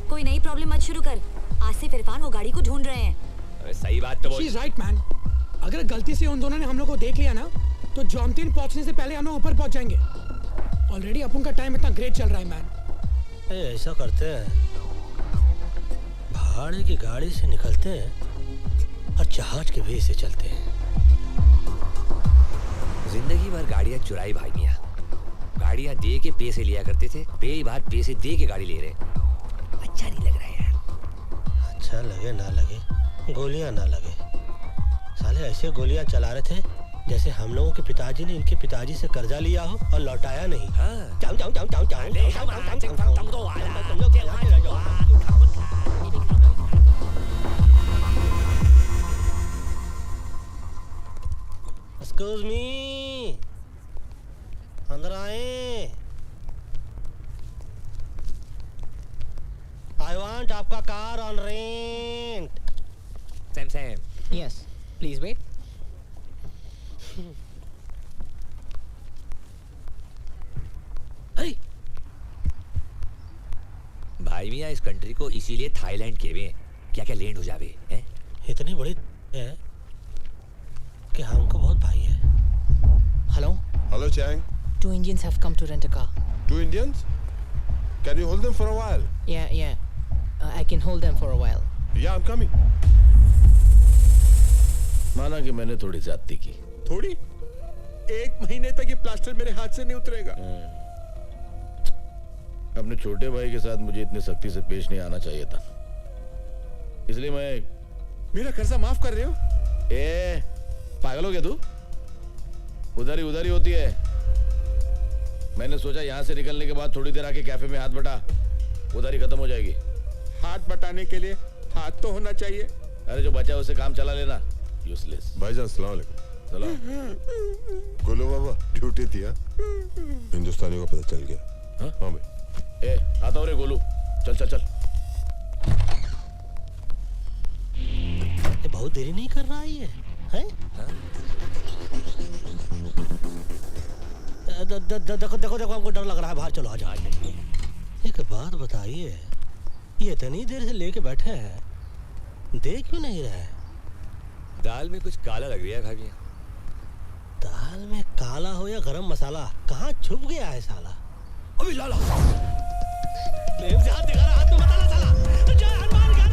कोई नई प्रॉब्लम मत शुरू कर। आसिफ इरफान वो गाड़ी को ढूंढ रहे हैं। अरे सही बात तो बोल। She's right, man. अगर गलती से उन दोनों ने हम लोग को देख लिया ना, तो जॉमटेन पहुंचने से पहले हम लोग ऊपर पहुंच जाएंगे। ऑलरेडी अपन का टाइम इतना ग्रेट चल रहा है मैन। ऐसा करते हैं, भाड़े की गाड़ी से निकलते हैं और जहाज के वे से चलते हैं। जिंदगी भर गाड़ियां चुराई भाई मियां। गाड़ियां दे के पैसे लिया करते थे, कई बार पैसे दे के गाड़ी ले रहे। अच्छा नहीं लग रहा है यार। अच्छा लगे ना लगे, गोलियां ना लगे, साले ऐसे गोलियां चला रहे थे जैसे हम लोगों के पिताजी ने इनके पिताजी से कर्जा लिया हो और लौटाया नहीं। एक्सक्यूज मी, अंदर आए। आई वांट आपका car on rent. Yes, please wait. भाई मियाँ इस कंट्री को इसीलिए थाईलैंड के हुए क्या क्या लैंड हो जावे हैं? इतनी बड़ी है कि हमको बहुत भाई है। Hello? Hello, Chang. 2 Indians have come to rent a car. 2 Indians? Can you hold them for a while? Yeah. I can hold them for a while. Yeah, I'm coming. माना कि मैंने थोड़ी ज्यादती की। थोड़ी? 1 महीने तक ये प्लास्टर मेरे हाथ से नहीं उतरेगा। अपने छोटे भाई के साथ मुझे इतनी सख्ती से पेश नहीं आना चाहिए था, इसलिए मैं। मेरा कर्जा माफ कर रहे हो? पागल हो गया तू? उधारी होती है। मैंने सोचा यहाँ से निकलने के बाद थोड़ी देर आके कैफे में हाथ बटा, उधारी खत्म हो जाएगी। हाथ बटाने के लिए हाथ तो होना चाहिए। अरे जो बचा उसे काम चला लेना, यूजलेस। भाईजान सलाम अलैकुम। सलाम। गोलू बाबा ड्यूटी थी। हिंदुस्तानियों को पता चल गया। हाँ भाई। आता हो रे गोलू, चल। ये बहुत देरी नहीं कर रहा है ये, हैं? देखो हमको डर लग रहा है, बाहर चलो, आ जाओ। एक बात बताइए, ये इतनी देर से लेके बैठे हैं, देख क्यों नहीं रहे? दाल में कुछ काला लग रहा है भाई। दाल में काला हो या गरम मसाला, कहाँ छुप गया है साला? अभी लाला प्रेम से हाथ दिखा रहा, हाथ में बताना साला। जय हनुमान ज्ञान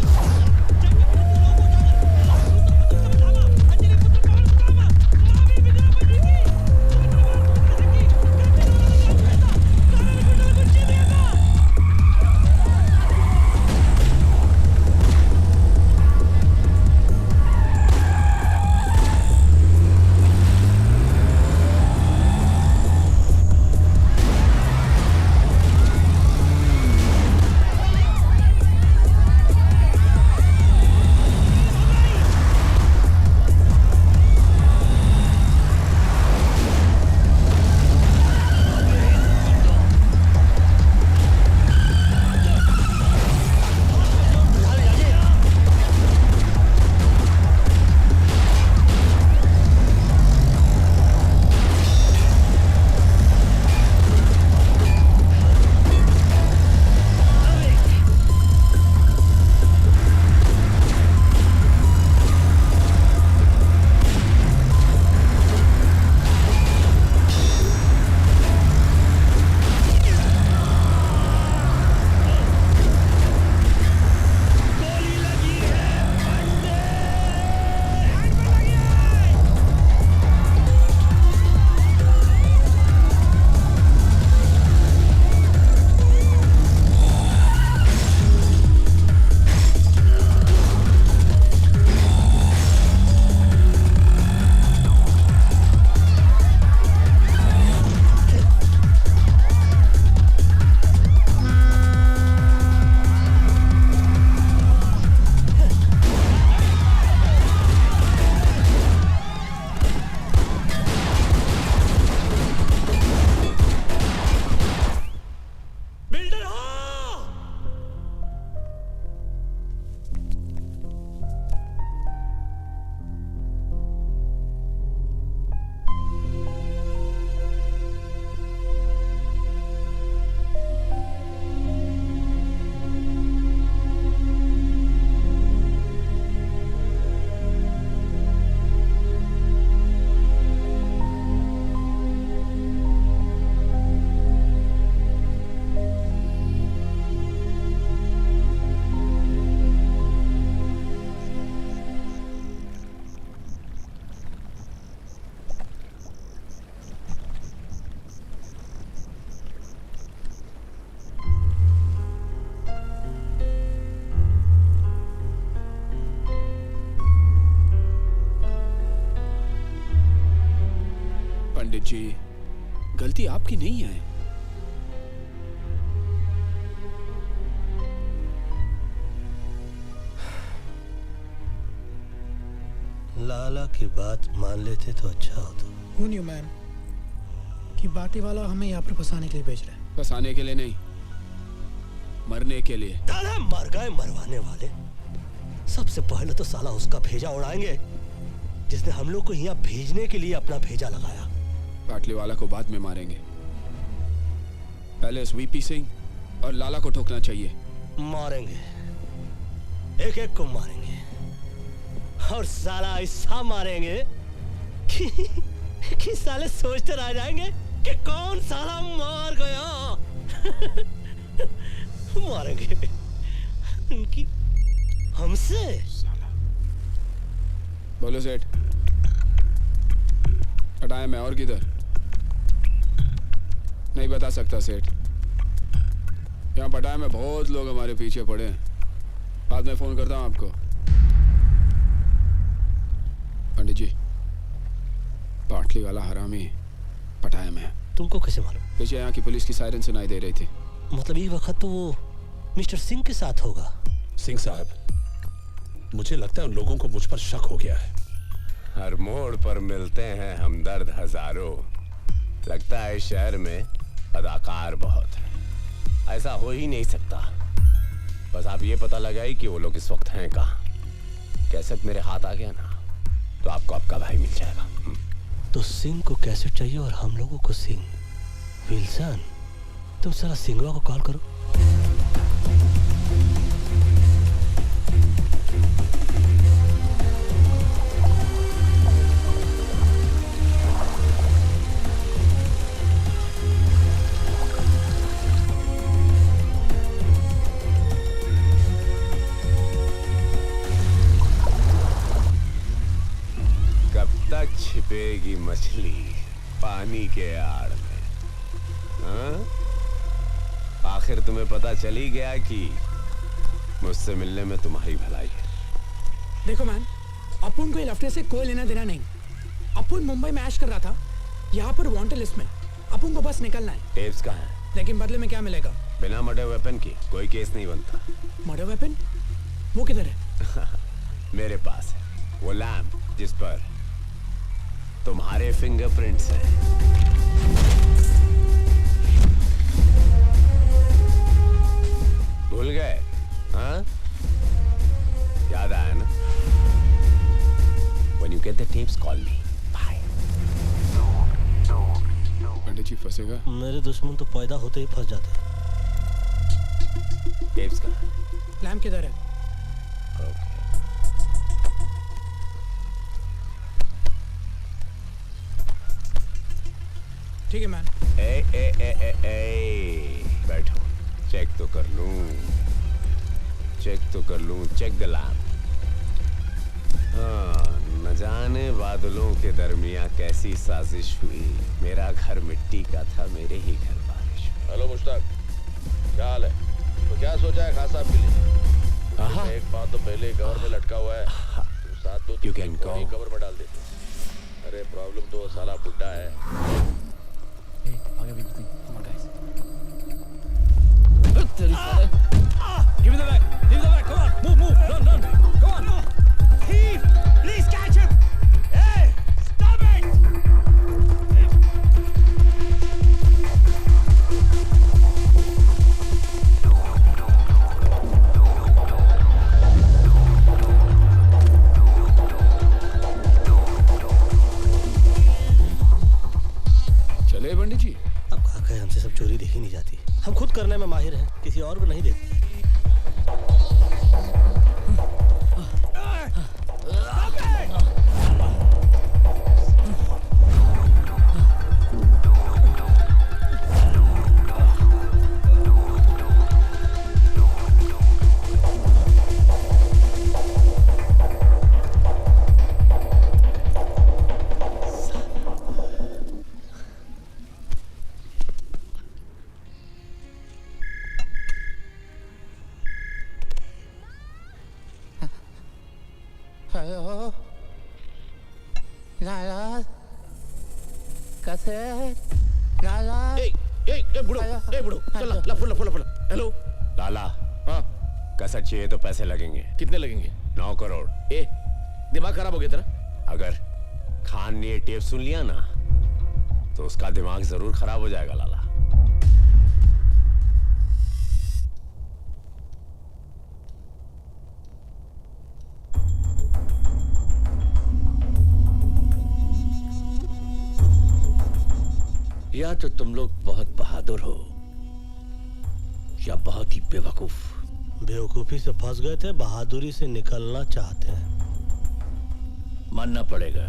पंडित जी, गलती आपकी नहीं है। लाला की बात मान लेते तो अच्छा होता। Who knew, man, कि बाटी वाला हमें यहाँ पर फंसाने के लिए भेज रहा है? फंसाने के लिए नहीं, मरने के लिए। दादा मर गए मरवाने वाले। सबसे पहले तो साला उसका भेजा उड़ाएंगे जिसने हम लोग को यहाँ भेजने के लिए अपना भेजा लगाया। बाटली वाला को बाद में मारेंगे, पहले इस वीपी सिंह और लाला को ठोकना चाहिए। मारेंगे, एक एक को मारेंगे और साला ऐसा मारेंगे कि साले सोचते रह जाएंगे कि कौन साला मार गया। मारेंगे उनकी हमसे। बोलो सेठ, हटाया मैं और किधर? नहीं बता सकता सेठ। यहाँ पटाया में बहुत लोग हमारे पीछे पड़े हैं। बाद में फोन करता हूँ आपको। पंडित जी, बाटली वाला हरामी पटाया में। तुमको कैसे मालूम? पीछे यहाँ की पुलिस की सायरन सुनाई दे रही थी। मतलब ये वक्त तो वो मिस्टर सिंह के साथ होगा। सिंह साहब, मुझे लगता है उन लोगों को मुझ पर शक हो गया है। हर मोड़ पर मिलते हैं हमदर्द हजारों। लगता है शहर में अदाकार बहुत है। ऐसा हो ही नहीं सकता। बस आप ये पता लगाइए कि वो लोग इस वक्त हैं कहाँ। कैसेट मेरे हाथ आ गया ना तो आपको आपका भाई मिल जाएगा। तो सिंह को कैसेट चाहिए और हम लोगों को सिंह। विल्सन, तुम साला सिंगवा को कॉल करो। छिपेगी मछली पानी के आड़ में। हाँ? आखिर तुम्हें पता चल ही गया कि मुझसे मिलने में तुम्हारी भलाई है। देखो मैन, अपुन को ये लफड़े से कोई लेना देना नहीं। अपुन मुंबई में ऐश कर रहा था, यहाँ पर वांटेड लिस्ट में। अपुन को बस निकलना है। टेप्स कहाँ है? लेकिन बदले में क्या मिलेगा? बिना मर्डर वेपन की कोई केस नहीं बनता। Murder weapon? वो किधर है? मेरे पास है वो लैम्प जिस पर तुम्हारे फिंगरप्रिंट्स हैं। भूल गए? हाँ? याद आया ना? When you get the tapes, call me. Bye. पंडित जी फंसेगा? मेरे दुश्मन तो पैदा होते ही फंस जाते हैं। टेप्स कहाँ? लैम्प किधर है? ठीक है मैन। बैठो, चेक तो कर लूं। Check the lamp. हाँ, न जाने बादलों के दरमियां कैसी साजिश हुई। मेरा घर मिट्टी का था, मेरे ही घर बारिश। हेलो मुश्ताक, क्या हाल है? तो क्या सोचा है खास साहब के लिए? एक बात तो पहले कवर में लटका हुआ है। साथ तो कवर में डाल देते। अरे प्रॉब्लम तो साला बुड्ढा है। Hey, I'll give you everything. Come on, guys. Give me the bag. Give me the bag. Come on. Move. Run. Come on. Thief! Please catch him. Hey, stop it! चले पंडित जी। अब कहा कहे हमसे सब चोरी देखी नहीं जाती। हम खुद करने में माहिर हैं, किसी और को नहीं देखते। हेलो लाला कैसे लाला बुढ़ो चल लफड़ हेलो लाला। हाँ, कैसेट चाहिए तो पैसे लगेंगे। कितने लगेंगे? 9 करोड़। दिमाग खराब हो गया तेरा? अगर खान ने ये टेप सुन लिया ना तो उसका दिमाग जरूर खराब हो जाएगा लाला। या तो तुम लोग बहुत बहादुर हो या बहुत ही बेवकूफ। बेवकूफी से फंस गए थे, बहादुरी से निकलना चाहते हैं। मानना पड़ेगा,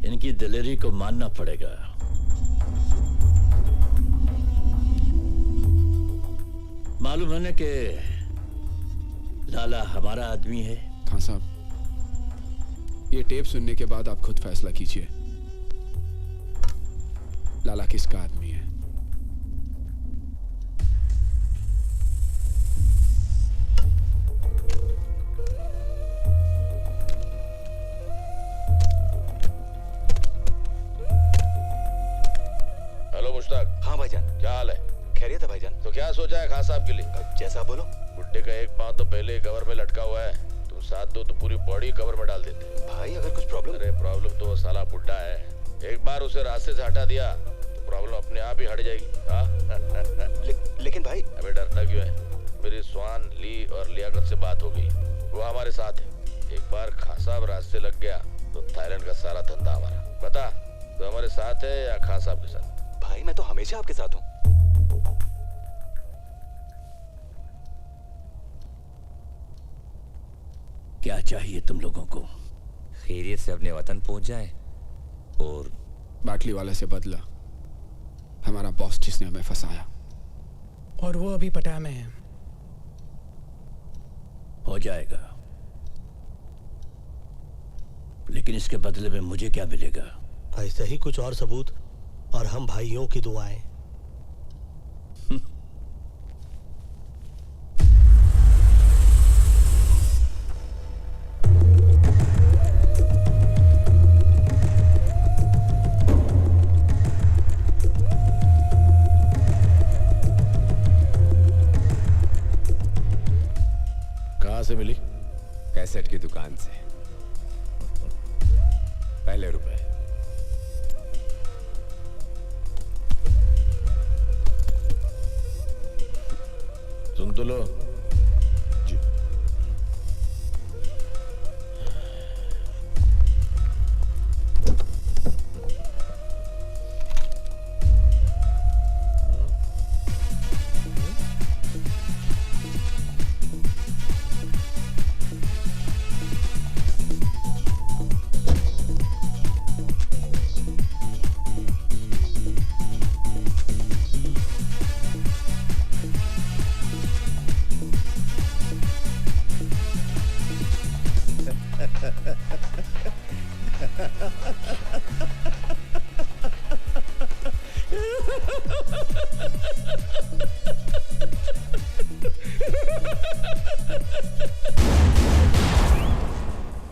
इनकी दिलेरी को मानना पड़ेगा। मालूम है ना कि लाला हमारा आदमी है। खान साहब, ये टेप सुनने के बाद आप खुद फैसला कीजिए, लाला किसका आदमी है। हेलो मुश्ताक। हाँ भाईजान। क्या हाल है? खैरियत है भाईजान। तो क्या सोचा है खान साहब के लिए? जैसा बोलो। बुड्ढे का एक पांव तो पहले ही कवर में लटका हुआ है, तुम साथ दो तो पूरी बॉडी कवर में डाल देते। भाई अगर कुछ प्रॉब्लम? अरे प्रॉब्लम तो वो साला बुड्ढा है, एक बार उसे रास्ते से हटा दिया तो प्रॉब्लम अपने आप ही हट जाएगी। हाँ? लेकिन भाई। अबे डरता क्यों है? मेरी स्वान ली और लियाकत से बात हो गई, वो हमारे साथ है। एक बार खान साहब रास्ते लग गया तो थाईलैंड का सारा धंधा हमारा। बता, तो हमारे साथ है या खान साहब के साथ? भाई मैं तो हमेशा आपके साथ हूँ। क्या चाहिए तुम लोगों को? खैरियत से अपने वतन पहुंच जाए और बाटली वाले से बदला, हमारा बॉस जिसने हमें फंसाया। और वो अभी पटाया में है। हो जाएगा, लेकिन इसके बदले में मुझे क्या मिलेगा? ऐसे ही कुछ और सबूत और हम भाइयों की दुआएं। कहाँ से मिली? कैसेट की दुकान से। पहले रुपए। सुन तो लो। जी।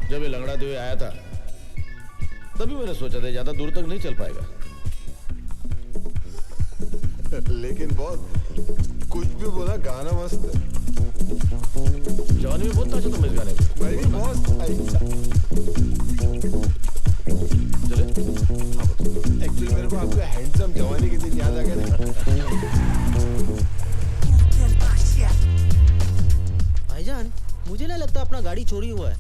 जब ये लंगड़ाते हुए आया था तभी मैंने सोचा था ज्यादा दूर तक नहीं चल पाएगा। लेकिन बहुत कुछ भी बोला, गाना मस्त है। जवानी में बहुत अच्छा तुम इस गाने में। मैं भी बहुत चले। एक्चुअली मेरे को आपका हैंडसम जवानी के दिन याद आ गया था। भाईजान, मुझे नहीं लगता अपना गाड़ी चोरी हुआ है।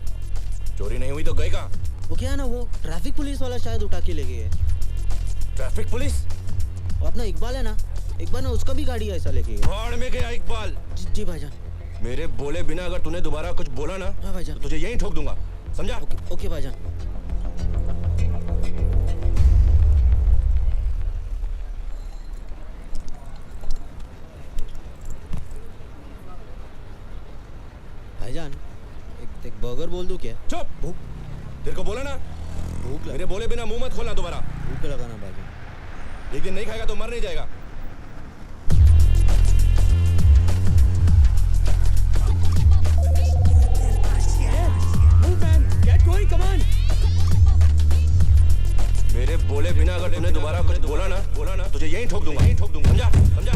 चोरी नहीं हुई तो गई कहाँ? वो क्या है ना, वो ट्रैफिक पुलिस वाला शायद उठा के ले गए। Traffic police? वो अपना इकबाल है ना, इकबाल ने उसका भी गाड़ी ऐसा लेके गया। भाड़ में गया इकबाल। जी भाईजान। मेरे बोले बिना अगर तूने दोबारा कुछ बोला ना, हाँ भाईजान, तो तुझे यहीं ठोक दूंगा, समझा? ओके भाईजान। भाईजान, एक बर्गर बोल दूं क्या? चुप। भूख तेरे को बोला ना, भूख मेरे बोले बिना मुंह मत खोलना दोबारा। भूख लगाना भाईजान। एक दिन नहीं खाएगा तो मर नहीं जाएगा। मेरे बोले बिना अगर तूने दोबारा कुछ बोला ना, तुझे यहीं ठोक दूंगा, समझा? समझा?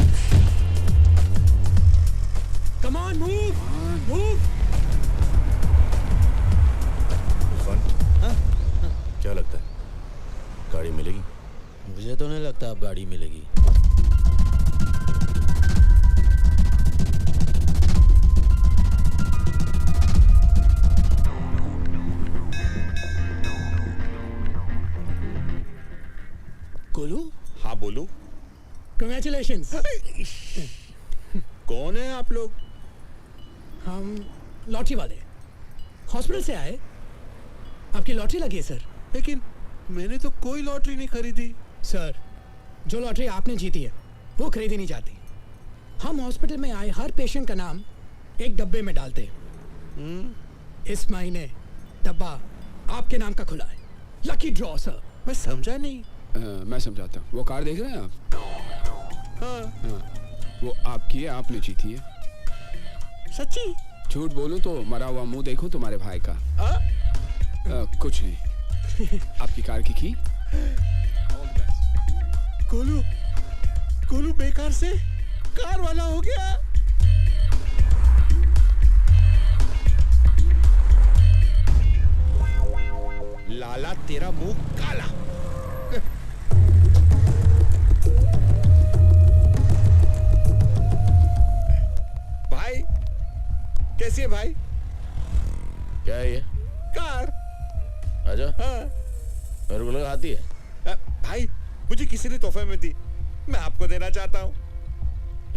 Come on, move, move. क्या लगता है गाड़ी मिलेगी? मुझे तो नहीं लगता अब गाड़ी मिलेगी। गोलू? हाँ बोलू। Congratulations. कौन है आप लोग? हम लॉटरी वाले हॉस्पिटल से आए। आपकी लॉटरी लगी है सर। लेकिन मैंने तो कोई लॉटरी नहीं खरीदी। सर, जो लॉटरी आपने जीती है वो खरीदी नहीं जाती। हम हॉस्पिटल में आए हर पेशेंट का नाम एक डब्बे में डालते हैं। इस महीने डब्बा आपके नाम का खुला है। Lucky draw sir. मैं समझा नहीं। मैं समझाता हूँ। वो कार देख रहे हैं आप? हाँ। वो आपकी है, आपने जीती है। सच्ची? झूठ बोलूं तो मरा हुआ मुंह देखो तुम्हारे भाई का। कुछ नहीं। आपकी कार की की? गोलू, गोलू बेकार से कार वाला हो गया। लाला तेरा मुंह काला। भाई कैसी है भाई? क्या है ये? कार। आजा। हाँ। मेरे को लगा आती है। भाई मुझे किसी ने तोहफे में दी, मैं आपको देना चाहता हूँ।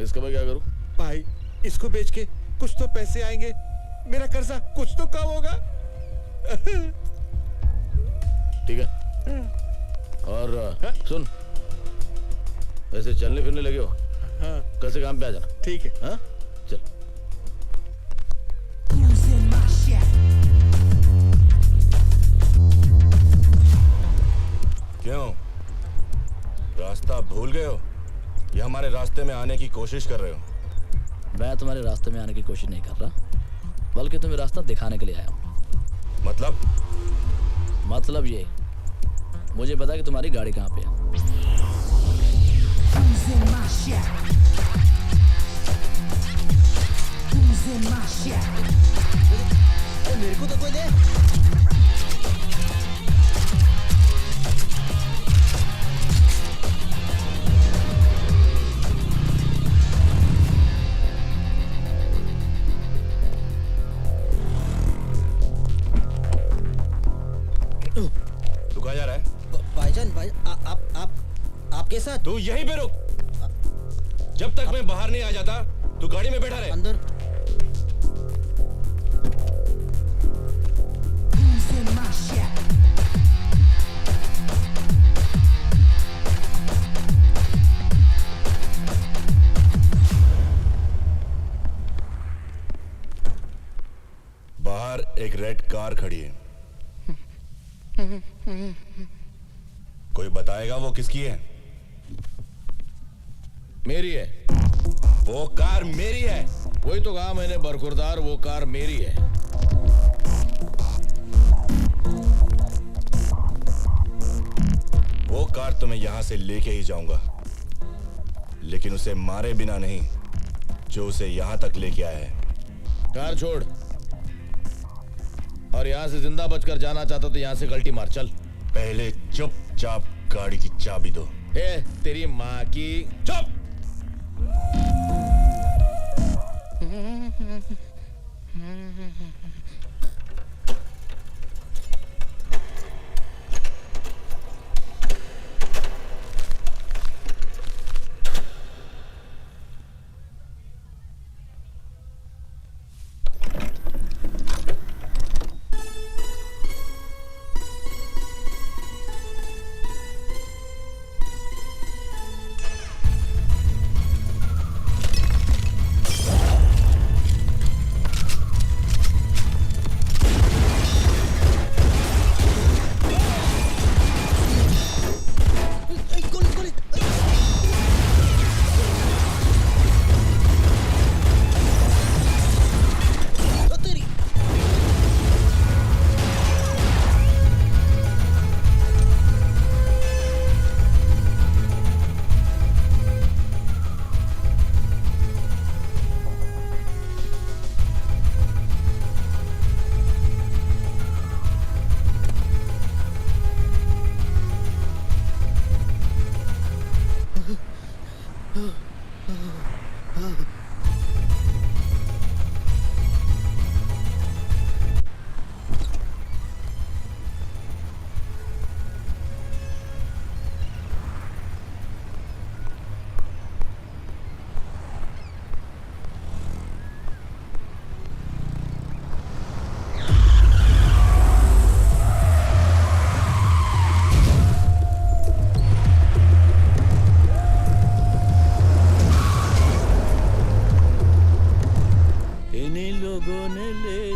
इसका मैं क्या करूँ? भाई इसको बेच के कुछ तो पैसे आएंगे, मेरा कर्जा कुछ तो कम होगा। ठीक है। और सुन, ऐसे चलने फिरने लगे हो, कल से काम पे आ जाना। ठीक है। हाँ चल। क्यों, रास्ता भूल गए हो या हमारे रास्ते में आने की कोशिश कर रहे हो? मैं तुम्हारे रास्ते में आने की कोशिश नहीं कर रहा, बल्कि तुम्हें रास्ता दिखाने के लिए आया हूँ। मतलब ये, मुझे पता है कि तुम्हारी गाड़ी कहाँ पे है। मेरे को तो कोई दे। तू कहाँ जा रहा है? भाईजान, भाई आपके साथ। तू यहीं पे रुक, जब तक मैं बाहर नहीं आ जाता तू गाड़ी में बैठा रहे। अंदर। बाहर एक रेड कार खड़ी है, कोई बताएगा वो किसकी है? मेरी है। वो कार मेरी है। वही तो कहा मैंने बरखुरदार, वो कार मेरी है। वो कार तो मैं यहां से लेके ही जाऊंगा, लेकिन उसे मारे बिना नहीं जो उसे यहां तक लेके आया है। कार छोड़, और यहां से जिंदा बचकर जाना चाहता तो यहां से गलती मार। चल। पहले चुपचाप गाड़ी की चाबी दो। तेरी माँ की। चुप।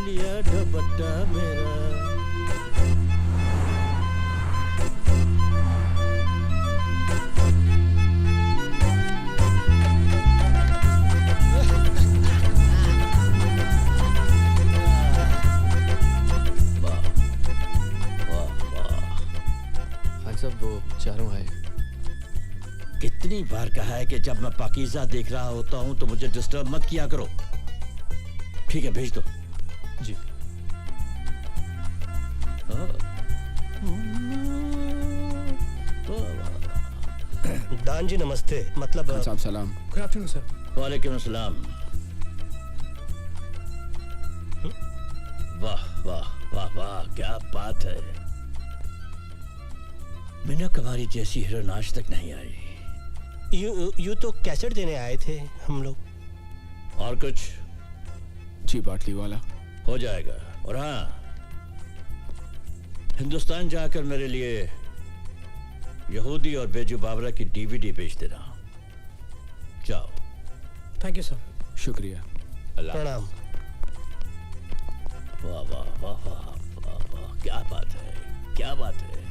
लिया दुपट्टा मेरा। सब वो चारों आए। कितनी बार कहा है कि जब मैं पाकीज़ा देख रहा होता हूं तो मुझे डिस्टर्ब मत किया करो। ठीक है, भेज दो। जी। दान जी नमस्ते। मतलब साहब सलाम। Good afternoon sir. वालेकुम अस्सलाम। वाह वाह वाह वाह, क्या बात है। मीना कुमारी जैसी हीरोइन आज तक नहीं आई। यू तो कैसेट देने आए थे हम लोग। और कुछ? जी बाटली वाला। हो जाएगा। और हाँ, हिंदुस्तान जाकर मेरे लिए यहूदी और बेजू बाबरा की डीवीडी बेच देना। जाओ। Thank you sir. शुक्रिया। प्रणाम। वाह वाह वाह वाह वाह वाह, क्या बात है, क्या बात है।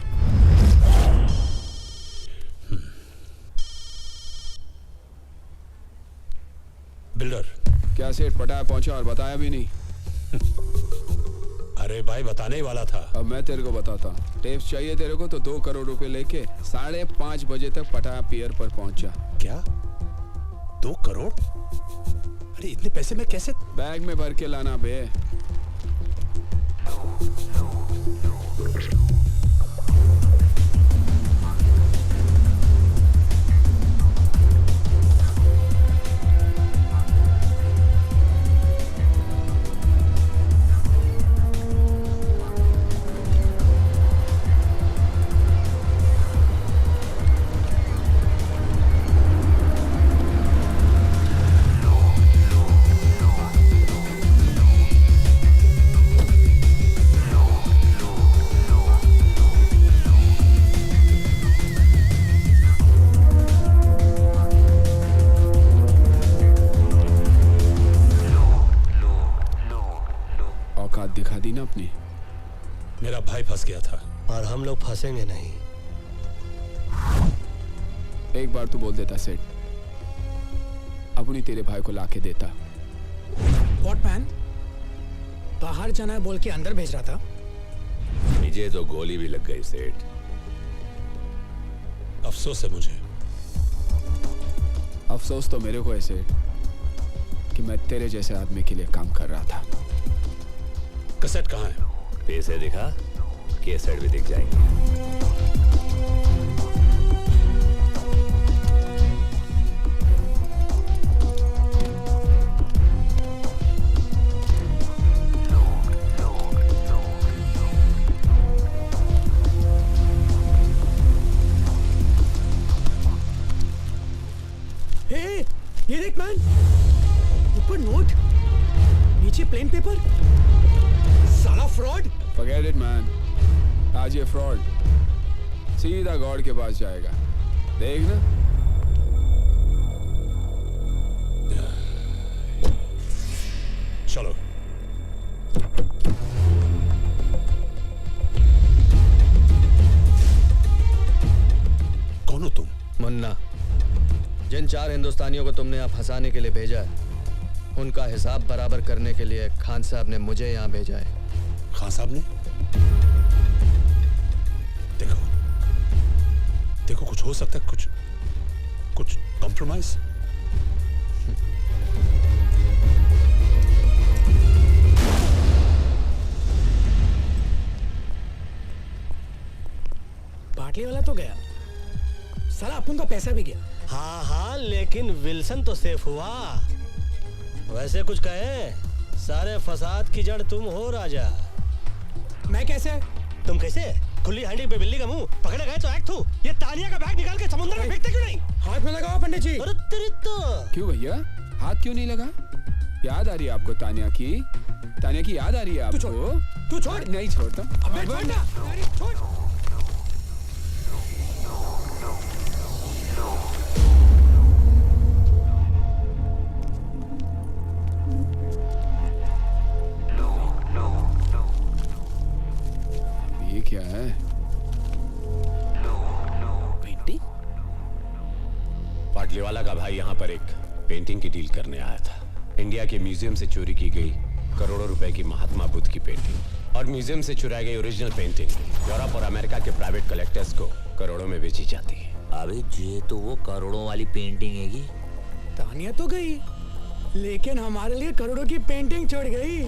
बिल्डर। क्या सेठ पटाया पहुंचा और बताया भी नहीं? अरे भाई, बताने ही वाला था। अब मैं तेरे को बताता। टेप्स चाहिए तेरे को तो 2 करोड़ रुपए लेके 5:30 बजे तक पटाया पियर पर पहुंचा। क्या 2 करोड़? अरे इतने पैसे में कैसे? बैग में भर के लाना बे। दिखा दी ना अपनी। मेरा भाई फंस गया था और हम लोग फंसेंगे नहीं। एक बार तू बोल देता सेठ, अपनी तेरे भाई को लाके देता। What man? बाहर जाना है बोल के अंदर भेज रहा था। मुझे तो गोली भी लग गई सेठ। अफसोस है मुझे। अफसोस तो मेरे को है सेठ कि मैं तेरे जैसे आदमी के लिए काम कर रहा था। कैसेट कहाँ है? पैसे दिखा, कैसेट भी दिख जाएंगे। ये देख मैन, ऊपर नोट, नीचे प्लेन पेपर। साला फ्रॉड। Forget it man, आज ये फ्रॉड सीधा गॉड के पास जाएगा, देखना। चलो। कौन हो तुम? मुन्ना, जिन 4 हिंदुस्तानियों को तुमने यहाँ फंसाने के लिए भेजा है, उनका हिसाब बराबर करने के लिए खान साहब ने मुझे यहाँ भेजा है। खान साहब ने? देखो कुछ हो सकता है, कुछ कॉम्प्रोमाइज। बाटली वाला तो गया, साला अपन का पैसा भी गया। हाँ हाँ, लेकिन विल्सन तो सेफ हुआ। वैसे कुछ कहे, सारे फसाद की जड़ तुम हो राजा। मैं कैसे? तुम कैसे? खुली हांडी पे बिल्ली का मुंह पकड़े गए तो एक्ट हूँ। ये तानिया का बैग निकाल के समुद्र में फेंकते क्यों नहीं? हाथ में लगाओ पंडित जी। अरे तेरी तो। क्यों भैया, हाथ क्यों नहीं लगा? याद आ रही है आपको तानिया की? तानिया की याद आ रही है आपको? तू छोड़। नहीं छोड़ता। अबे छोड़ ना। छोड़। भाई यहाँ पर एक पेंटिंग की डील करने आया था। इंडिया के म्यूजियम से चोरी की गई करोड़ों रुपए की महात्मा बुद्ध की पेंटिंग और म्यूजियम से चुराई गई ओरिजिनल पेंटिंग यूरोप और अमेरिका के प्राइवेट कलेक्टर्स को करोड़ों में बेची जाती है। अबे ये तो वो करोड़ों वाली पेंटिंग हैगी। तानिया तो गई, लेकिन हमारे लिए करोड़ों की पेंटिंग छोड़ गई।